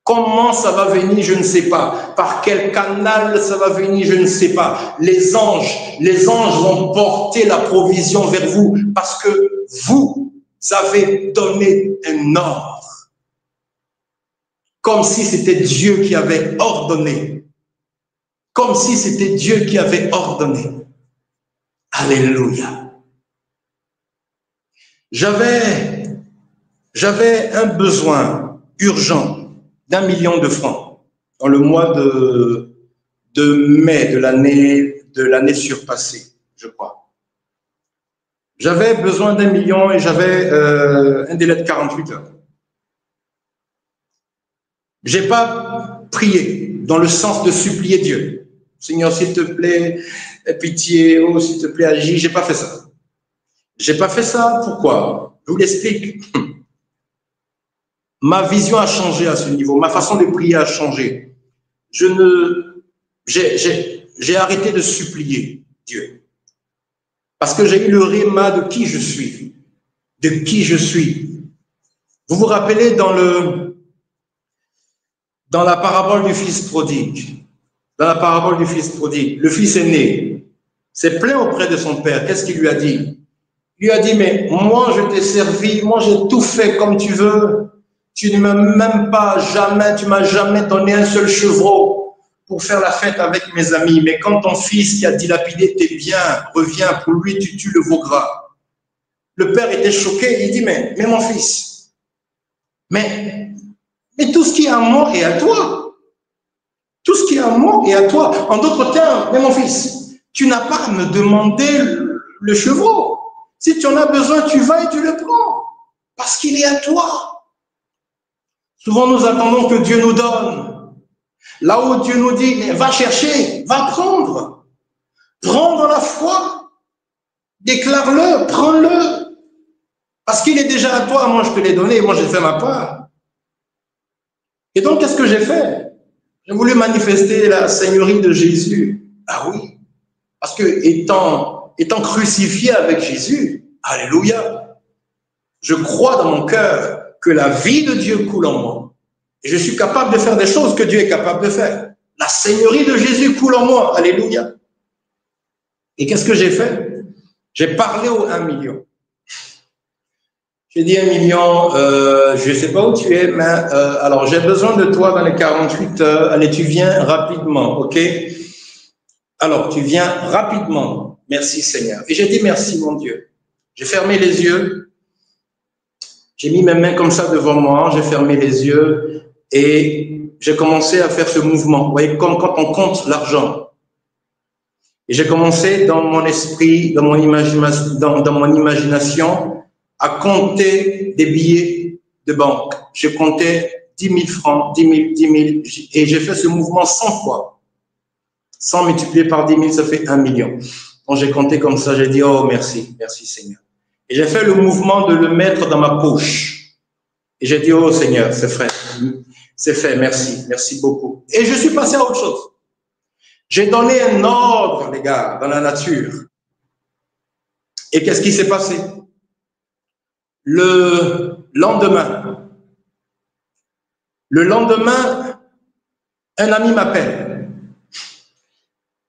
Comment ça va venir, je ne sais pas. Par quel canal ça va venir, je ne sais pas. Les anges vont porter la provision vers vous parce que vous avez donné un ordre. Comme si c'était Dieu qui avait ordonné. Comme si c'était Dieu qui avait ordonné. Alléluia. J'avais un besoin urgent d'1 million de francs dans le mois de mai de l'année surpassée, je crois. J'avais besoin d'1 million et j'avais un délai de 48 heures. J'ai pas prié dans le sens de supplier Dieu. Seigneur, s'il te plaît, aie pitié, oh, s'il te plaît, agis. J'ai pas fait ça. J'ai pas fait ça. Pourquoi? Je vous l'explique. Ma vision a changé à ce niveau. Ma façon de prier a changé. J'ai arrêté de supplier Dieu. Parce que j'ai eu le réma de qui je suis. De qui je suis. Vous vous rappelez dans la parabole du fils prodigue. Dans la parabole du fils prodigue, le fils aîné s'est plaint auprès de son père. Qu'est-ce qu'il lui a dit? Il lui a dit, mais moi je t'ai servi, moi j'ai tout fait comme tu veux. Tu ne m'as même pas tu m'as jamais donné un seul chevreau pour faire la fête avec mes amis. Mais quand ton fils qui a dilapidé tes biens revient, pour lui, tu tues le veau gras. Le père était choqué. Il dit, mais mon fils, mais tout ce qui est à moi est à toi. Tout ce qui est à moi est à toi. En d'autres termes, mais mon fils, tu n'as pas à me demander le chevreau. Si tu en as besoin, tu vas et tu le prends. Parce qu'il est à toi. Souvent, nous attendons que Dieu nous donne. Là où Dieu nous dit, va chercher, va prendre. Prends dans la foi. Déclare-le, prends-le. Parce qu'il est déjà à toi. Moi, je te l'ai donné. Moi, j'ai fait ma part. Et donc, qu'est-ce que j'ai fait? J'ai voulu manifester la seigneurie de Jésus. Ah oui. Parce que étant crucifié avec Jésus, alléluia, je crois dans mon cœur que la vie de Dieu coule en moi. Et je suis capable de faire des choses que Dieu est capable de faire. La seigneurie de Jésus coule en moi. Alléluia. Et qu'est-ce que j'ai fait? J'ai parlé aux 1 million. J'ai dit 1 million, je ne sais pas où tu es, mais alors j'ai besoin de toi dans les 48 heures. Allez, tu viens rapidement, ok? Alors, tu viens rapidement. Merci Seigneur. Et j'ai dit merci mon Dieu. J'ai fermé les yeux. J'ai mis mes mains comme ça devant moi. J'ai fermé les yeux et j'ai commencé à faire ce mouvement. Vous voyez, comme quand on compte l'argent. Et j'ai commencé dans mon esprit, dans mon imagination, à compter des billets de banque. Je comptais 10 000 francs, 10 000, 10 000, et j'ai fait ce mouvement 100 fois. 100 multiplié par 10 000, ça fait 1 million. Donc j'ai compté comme ça, j'ai dit, oh merci, merci Seigneur. Et j'ai fait le mouvement de le mettre dans ma poche. Et j'ai dit, oh Seigneur, c'est fait, merci, merci beaucoup. Et je suis passé à autre chose. J'ai donné un ordre, les gars, dans la nature. Et qu'est-ce qui s'est passé? Le lendemain, un ami m'appelle.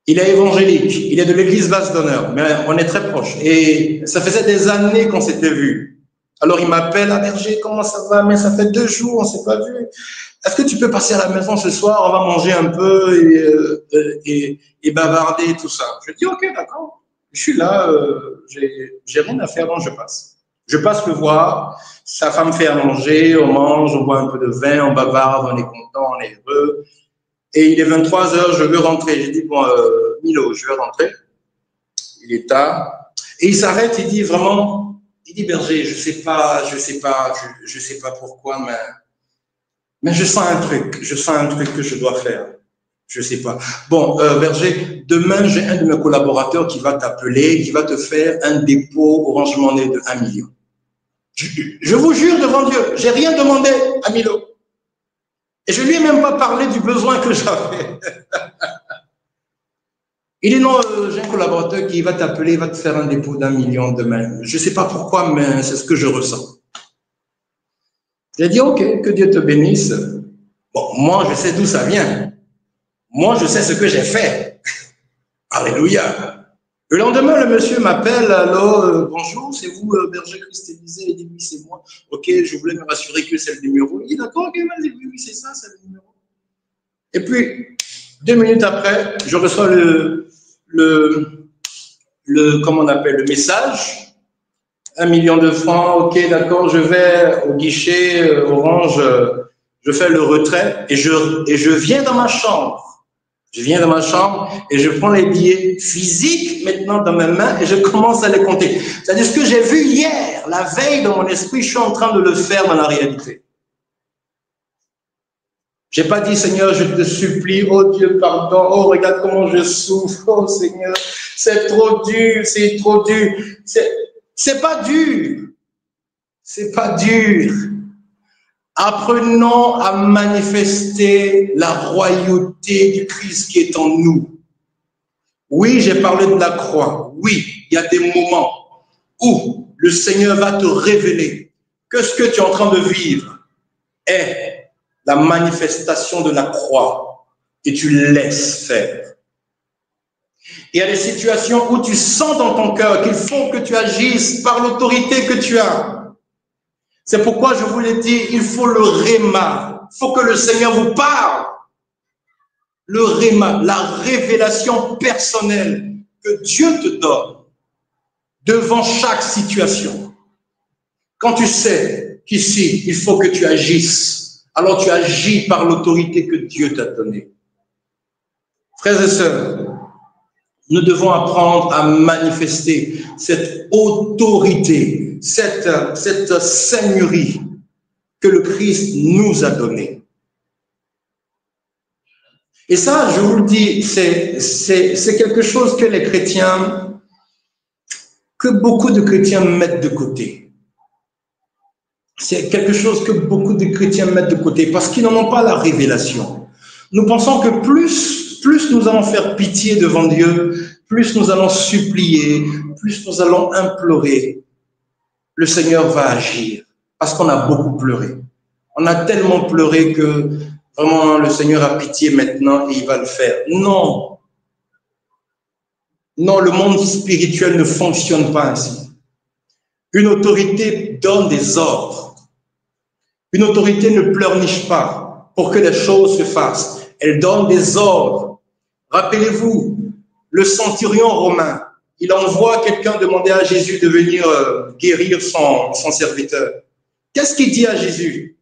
Il est évangélique, il est de l'église Vase d'Honneur, mais on est très proches. Et ça faisait des années qu'on s'était vus. Alors il m'appelle, ah Berger, comment ça va? Mais ça fait 2 jours, on ne s'est pas vu. Est-ce que tu peux passer à la maison ce soir? On va manger un peu et bavarder et tout ça. Je dis, ok, d'accord. Je suis là, j'ai rien à faire, donc je passe. Je passe le voir, sa femme fait à manger, on mange, on boit un peu de vin, on bavarde, on est content, on est heureux. Et il est 23 heures, je veux rentrer. J'ai dit, bon, Milo, je veux rentrer. Il est tard. Et il s'arrête, il dit vraiment, il dit, Berger, je sais pas pourquoi, mais je sens un truc que je dois faire. Je sais pas. Bon, Berger, demain, j'ai un de mes collaborateurs qui va t'appeler, qui va te faire un dépôt Orange Money de 1 million. Je vous jure devant Dieu, j'ai rien demandé à Milo. Et je lui ai même pas parlé du besoin que j'avais. Il dit non, j'ai un collaborateur qui va t'appeler, il va te faire un dépôt d'1 million demain. Je sais pas pourquoi, mais c'est ce que je ressens. J'ai dit ok, que Dieu te bénisse. Bon, moi je sais d'où ça vient. Moi je sais ce que j'ai fait. Alléluia. Le lendemain, le monsieur m'appelle, alors bonjour, c'est vous, Berger Christ-Élisée? Il dit oui, c'est moi. Ok, je voulais me rassurer que c'est le numéro. Il dit d'accord, ok, vas-y, oui, c'est ça, c'est le numéro. Et puis, 2 minutes après, je reçois comment on appelle, le message. 1 million de francs, ok, d'accord, je vais au guichet Orange, je fais le retrait et je viens dans ma chambre. Je viens dans ma chambre et je prends les billets physiques maintenant dans mes mains et je commence à les compter. C'est-à-dire ce que j'ai vu hier, la veille dans mon esprit, je suis en train de le faire dans la réalité. J'ai pas dit, Seigneur, je te supplie, oh Dieu, pardon, oh regarde comment je souffre, oh Seigneur, c'est trop dur, c'est trop dur. C'est pas dur, c'est pas dur. Apprenons à manifester la royauté du Christ qui est en nous. Oui, j'ai parlé de la croix. Oui, il y a des moments où le Seigneur va te révéler que ce que tu es en train de vivre est la manifestation de la croix et tu laisses faire. Il y a des situations où tu sens dans ton cœur qu'il faut que tu agisses par l'autorité que tu as. C'est pourquoi je vous l'ai dit, il faut le réma. Il faut que le Seigneur vous parle. Le réma, la révélation personnelle que Dieu te donne devant chaque situation. Quand tu sais qu'ici, il faut que tu agisses, alors tu agis par l'autorité que Dieu t'a donnée. Frères et sœurs, nous devons apprendre à manifester cette autorité, cette seigneurie que le Christ nous a donnée. Et ça, je vous le dis, c'est quelque chose que les chrétiens, que beaucoup de chrétiens mettent de côté. C'est quelque chose que beaucoup de chrétiens mettent de côté parce qu'ils n'en ont pas la révélation. Nous pensons que plus nous allons faire pitié devant Dieu, plus nous allons supplier, plus nous allons implorer, le Seigneur va agir parce qu'on a beaucoup pleuré. On a tellement pleuré que vraiment le Seigneur a pitié maintenant et il va le faire. Non. Non, le monde spirituel ne fonctionne pas ainsi. Une autorité donne des ordres. Une autorité ne pleurniche pas pour que les choses se fassent. Elle donne des ordres. Rappelez-vous, le centurion romain, il envoie quelqu'un demander à Jésus de venir guérir son serviteur. Qu'est-ce qu'il dit à Jésus?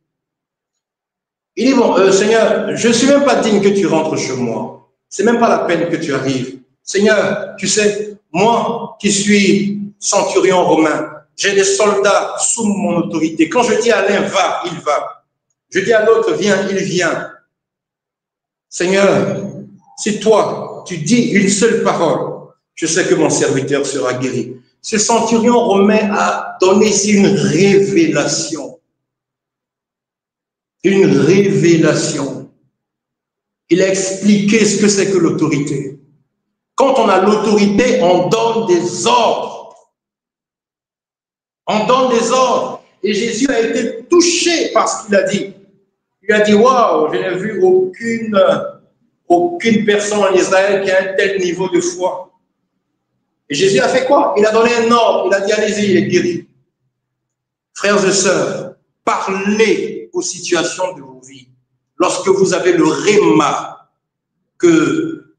Il dit, bon, Seigneur, je ne suis même pas digne que tu rentres chez moi. C'est même pas la peine que tu arrives. Seigneur, tu sais, moi qui suis centurion romain, j'ai des soldats sous mon autorité. Quand je dis à l'un, va, il va. Je dis à l'autre, viens, il vient. Seigneur, si toi, tu dis une seule parole, je sais que mon serviteur sera guéri. Ce centurion romain a donné ici une révélation. Une révélation. Il a expliqué ce que c'est que l'autorité. Quand on a l'autorité, on donne des ordres. On donne des ordres. Et Jésus a été touché par ce qu'il a dit. Il a dit, waouh, je n'ai vu aucune personne en Israël qui a un tel niveau de foi. Et Jésus a fait quoi? Il a donné un ordre. Il a dit, allez-y, il est guéri. Frères et sœurs, parlez aux situations de vos vies. Lorsque vous avez le réma que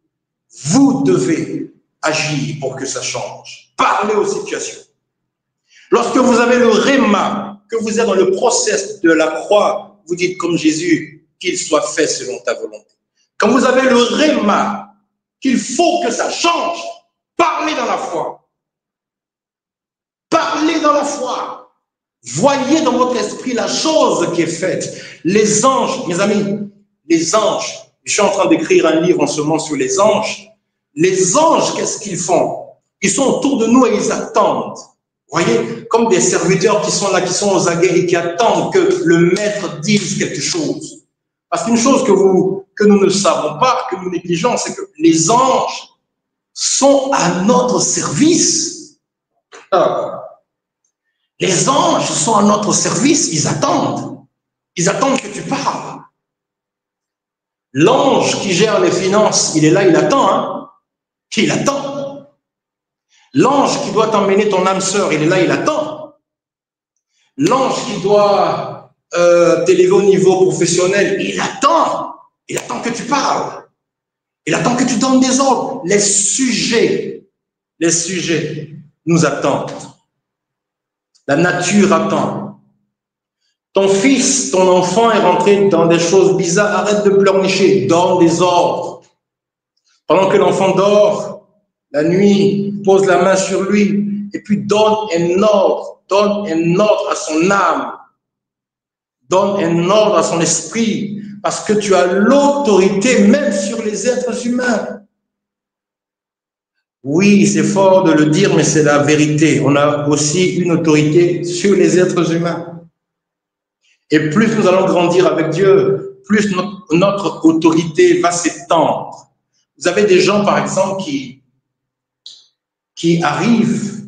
vous devez agir pour que ça change. Parlez aux situations. Lorsque vous avez le réma, que vous êtes dans le process de la croix, vous dites comme Jésus, qu'il soit fait selon ta volonté. Quand vous avez le réma, qu'il faut que ça change, parlez dans la foi. Parlez dans la foi. Voyez dans votre esprit la chose qui est faite. Les anges, mes amis, les anges, je suis en train d'écrire un livre en ce moment sur les anges. Les anges, qu'est-ce qu'ils font? Ils sont autour de nous et ils attendent. Vous voyez, comme des serviteurs qui sont là, qui sont aux aguets et qui attendent que le maître dise quelque chose. Parce qu'une chose que nous ne savons pas, que nous négligeons, c'est que les anges sont à notre service. Les anges sont à notre service, ils attendent. Ils attendent que tu parles. L'ange qui gère les finances, il est là, il attend. Hein? Il attend. L'ange qui doit t'emmener ton âme sœur, il est là, il attend. L'ange qui doit t'élever au niveau professionnel, il attend. Il attend que tu parles. Il attend que tu donnes des ordres. Les sujets nous attendent. La nature attend. Ton fils, ton enfant est rentré dans des choses bizarres. Arrête de pleurnicher. Donne des ordres. Pendant que l'enfant dort, la nuit, pose la main sur lui et puis donne un ordre. Donne un ordre à son âme. Donne un ordre à son esprit. Parce que tu as l'autorité même sur les êtres humains. Oui, c'est fort de le dire, mais c'est la vérité. On a aussi une autorité sur les êtres humains. Et plus nous allons grandir avec Dieu, plus notre autorité va s'étendre. Vous avez des gens, par exemple, qui arrivent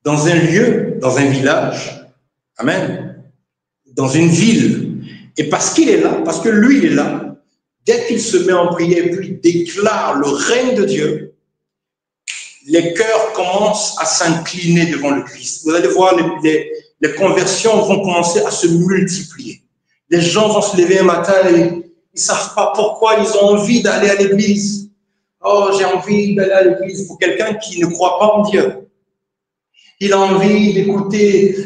dans un lieu, dans un village, amen, dans une ville. Et parce qu'il est là, parce que lui, il est là, dès qu'il se met en prière et puis déclare le règne de Dieu, les cœurs commencent à s'incliner devant le Christ. Vous allez voir, les conversions vont commencer à se multiplier. Les gens vont se lever un matin et ils ne savent pas pourquoi ils ont envie d'aller à l'église. Oh, j'ai envie d'aller à l'église. Pour quelqu'un qui ne croit pas en Dieu, il a envie d'écouter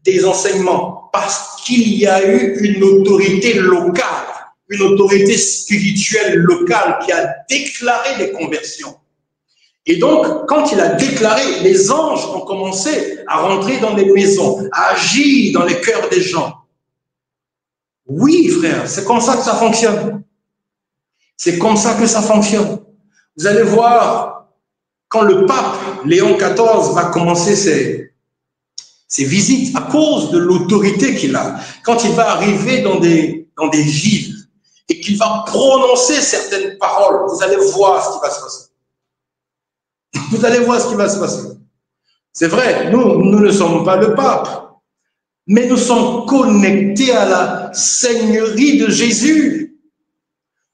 des enseignements parce qu'il y a eu une autorité locale, une autorité spirituelle locale qui a déclaré les conversions. Et donc, quand il a déclaré, les anges ont commencé à rentrer dans les maisons, à agir dans les cœurs des gens. Oui, frère, c'est comme ça que ça fonctionne. C'est comme ça que ça fonctionne. Vous allez voir, quand le pape Léon XIV va commencer ses visites, à cause de l'autorité qu'il a, quand il va arriver dans des villes et qu'il va prononcer certaines paroles, vous allez voir ce qui va se passer. Vous allez voir ce qui va se passer. C'est vrai, nous ne sommes pas le pape, mais nous sommes connectés à la Seigneurie de Jésus.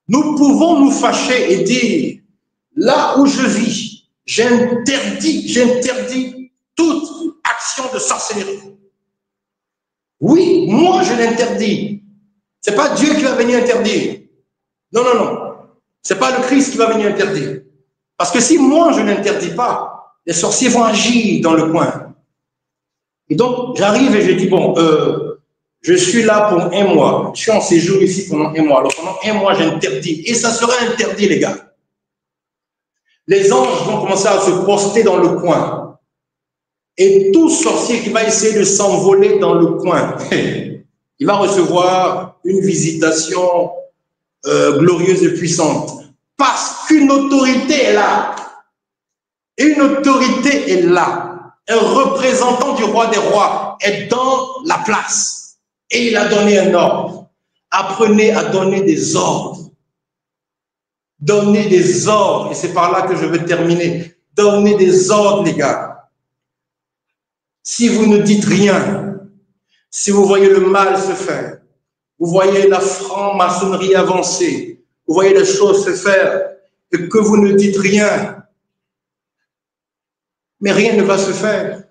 Nous pouvons nous fâcher et dire, là où je vis, j'interdis toute action de sorcellerie. Oui, moi je l'interdis. C'est pas Dieu qui va venir interdire. Non, non, non. C'est pas le Christ qui va venir interdire. Parce que si moi je n'interdis pas, les sorciers vont agir dans le coin. Et donc, j'arrive et je dis, bon, je suis là pour 1 mois. Je suis en séjour ici pendant 1 mois. Alors, pendant 1 mois, j'interdis. Et ça sera interdit, les gars. Les anges vont commencer à se poster dans le coin. Et tout sorcier qui va essayer de s'envoler dans le coin, il va recevoir une visitation glorieuse et puissante. Parce qu'une autorité est là. Une autorité est là. Un représentant du roi des rois est dans la place. Et il a donné un ordre. Apprenez à donner des ordres. Donnez des ordres. Et c'est par là que je veux terminer. Donnez des ordres, les gars. Si vous ne dites rien, si vous voyez le mal se faire, vous voyez la franc-maçonnerie avancer, vous voyez les choses se faire, et que vous ne dites rien, mais rien ne va se faire.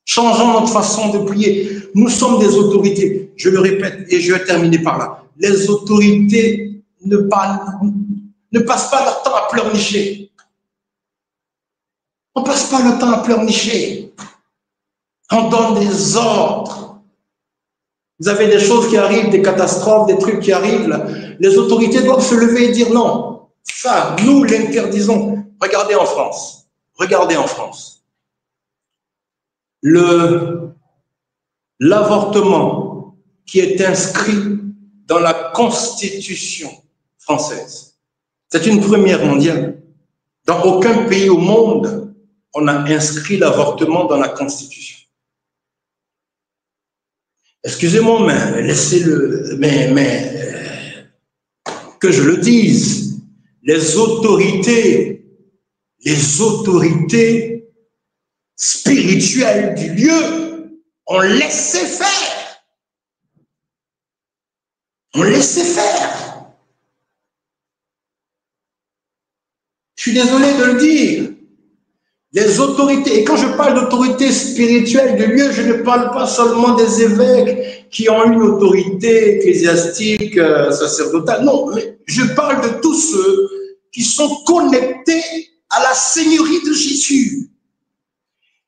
Changeons notre façon de prier. Nous sommes des autorités. Je le répète et je vais terminer par là. Les autorités ne passent pas leur temps à pleurnicher. On ne passe pas le temps à pleurnicher. On donne des ordres. Vous avez des choses qui arrivent, des catastrophes, des trucs qui arrivent. Là. Les autorités doivent se lever et dire non. Ça, nous l'interdisons. Regardez en France. Regardez en France. L'avortement qui est inscrit dans la Constitution française, c'est une première mondiale. Dans aucun pays au monde, on a inscrit l'avortement dans la Constitution. Excusez-moi, mais laissez-le, que je le dise, les autorités spirituelles du lieu ont laissé faire. On laissait faire. Je suis désolé de le dire. Les autorités, et quand je parle d'autorité spirituelle du lieu, je ne parle pas seulement des évêques qui ont une autorité ecclésiastique, sacerdotale. Non, mais je parle de tous ceux qui sont connectés à la Seigneurie de Jésus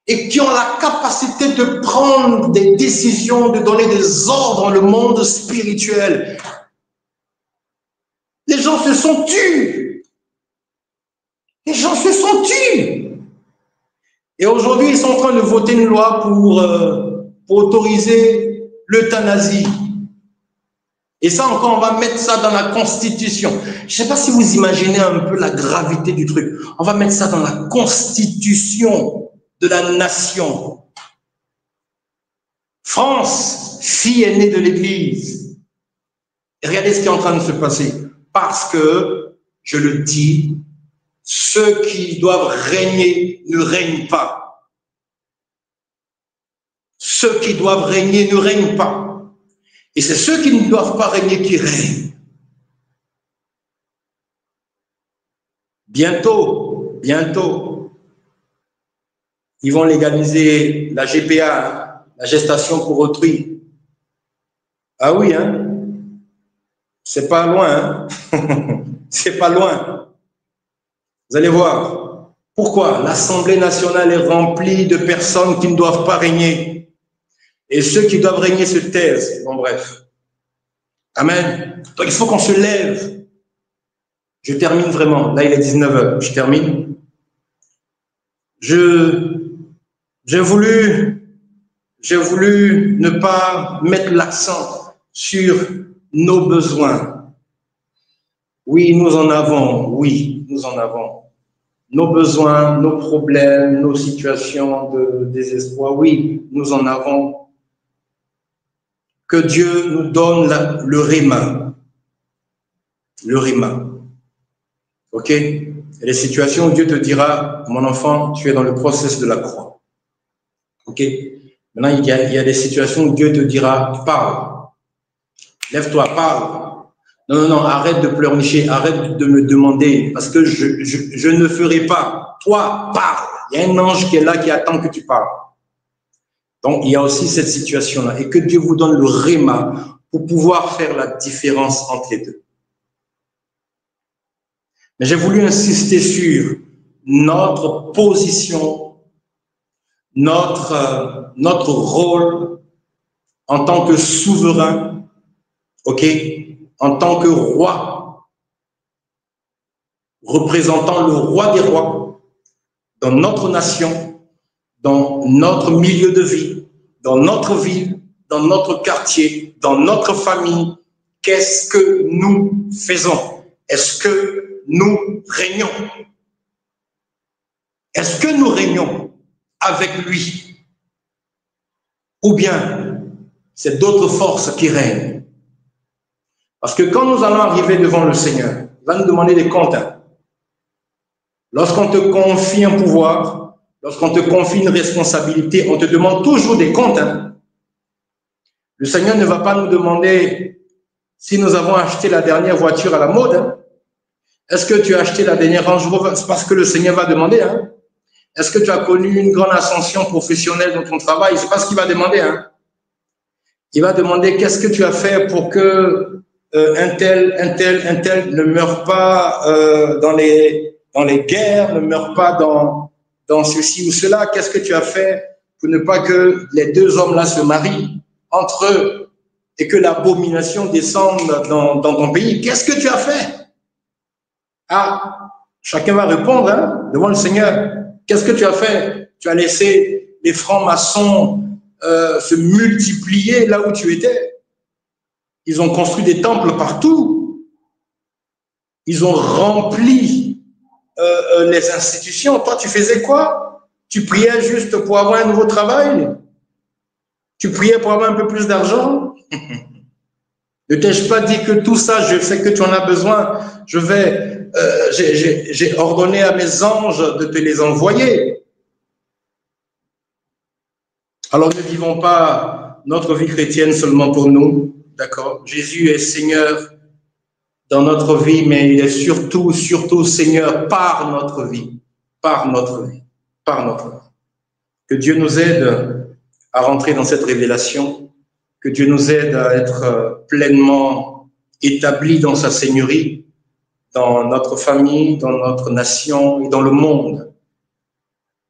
et qui ont la capacité de prendre des décisions, de donner des ordres dans le monde spirituel. Les gens se sont tus. Les gens se sont tus. Et aujourd'hui, ils sont en train de voter une loi pour autoriser l'euthanasie. Et ça encore, on va mettre ça dans la Constitution. Je ne sais pas si vous imaginez un peu la gravité du truc. On va mettre ça dans la Constitution de la nation. France, fille aînée de l'Église. Et regardez ce qui est en train de se passer. Parce que, je le dis, ceux qui doivent régner ne règnent pas. Ceux qui doivent régner ne règnent pas. Et c'est ceux qui ne doivent pas régner qui règnent. Bientôt, ils vont légaliser la GPA, la gestation pour autrui. Ah oui, hein? C'est pas loin, hein? C'est pas loin. Vous allez voir. Pourquoi? L'Assemblée nationale est remplie de personnes qui ne doivent pas régner. Et ceux qui doivent régner se taisent. Bon, bref. Amen. Donc, il faut qu'on se lève. Je termine vraiment. Là, il est 19h. Je termine. J'ai voulu ne pas mettre l'accent sur nos besoins. Oui, nous en avons. Oui, nous en avons. Nos besoins, nos problèmes, nos situations de désespoir. Oui, nous en avons. Que Dieu nous donne le réma. Le réma. OK? Et les situations où Dieu te dira, mon enfant, tu es dans le processus de la croix. OK? Maintenant, il y a des situations où Dieu te dira, parle. Lève-toi, parle. Non, arrête de pleurnicher, arrête de me demander, parce que je ne ferai pas. Toi, parle. Il y a un ange qui est là, qui attend que tu parles. Donc, il y a aussi cette situation-là. Et que Dieu vous donne le réma pour pouvoir faire la différence entre les deux. Mais j'ai voulu insister sur notre position, notre rôle en tant que souverain, ok, en tant que roi, représentant le roi des rois dans notre nation, dans notre milieu de vie, dans notre ville, dans notre quartier, dans notre famille. Qu'est-ce que nous faisons? Est-ce que nous régnons? Est-ce que nous régnons avec lui? Ou bien c'est d'autres forces qui règnent? Parce que quand nous allons arriver devant le Seigneur, il va nous demander des comptes. Lorsqu'on te confie un pouvoir, lorsqu'on te confie une responsabilité, on te demande toujours des comptes. Le Seigneur ne va pas nous demander si nous avons acheté la dernière voiture à la mode. Est-ce que tu as acheté la dernière Range Rover? C'est parce que le Seigneur va demander. Est-ce que tu as connu une grande ascension professionnelle dans ton travail? C'est pas ce qu'il va demander. Il va demander qu'est-ce que tu as fait pour que un tel ne meure pas dans les guerres, ne meure pas dans ceci ou cela. Qu'est-ce que tu as fait pour ne pas que les deux hommes-là se marient entre eux et que l'abomination descende dans ton pays? Qu'est-ce que tu as fait? Chacun va répondre devant le Seigneur. Qu'est-ce que tu as fait? Tu as laissé les francs-maçons se multiplier là où tu étais. Ils ont construit des temples partout. Ils ont rempli les institutions. Toi, tu faisais quoi? Tu priais juste pour avoir un nouveau travail? Tu priais pour avoir un peu plus d'argent? Ne t'ai-je pas dit que tout ça, je sais que tu en as besoin. J'ai ordonné à mes anges de te les envoyer. Alors ne vivons pas notre vie chrétienne seulement pour nous, d'accord? Jésus est Seigneur dans notre vie, mais il est surtout Seigneur par notre vie, par notre vie. Que Dieu nous aide à rentrer dans cette révélation, que Dieu nous aide à être pleinement établis dans sa seigneurie, dans notre famille, dans notre nation et dans le monde.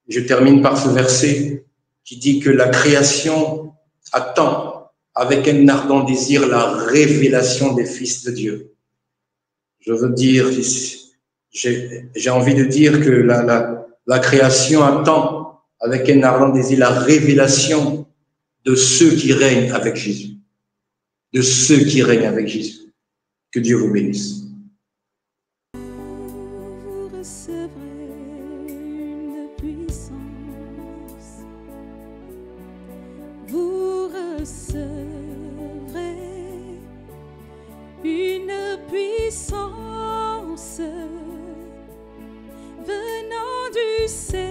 Je termine par ce verset qui dit que la création attend avec un ardent désir la révélation des fils de Dieu. Je veux dire, j'ai envie de dire que la création attend avec un ardent désir la révélation de ceux qui règnent avec Jésus. De ceux qui règnent avec Jésus. Que Dieu vous bénisse. Vous recevrez une puissance. Vous recevrez une puissance venant du Seigneur.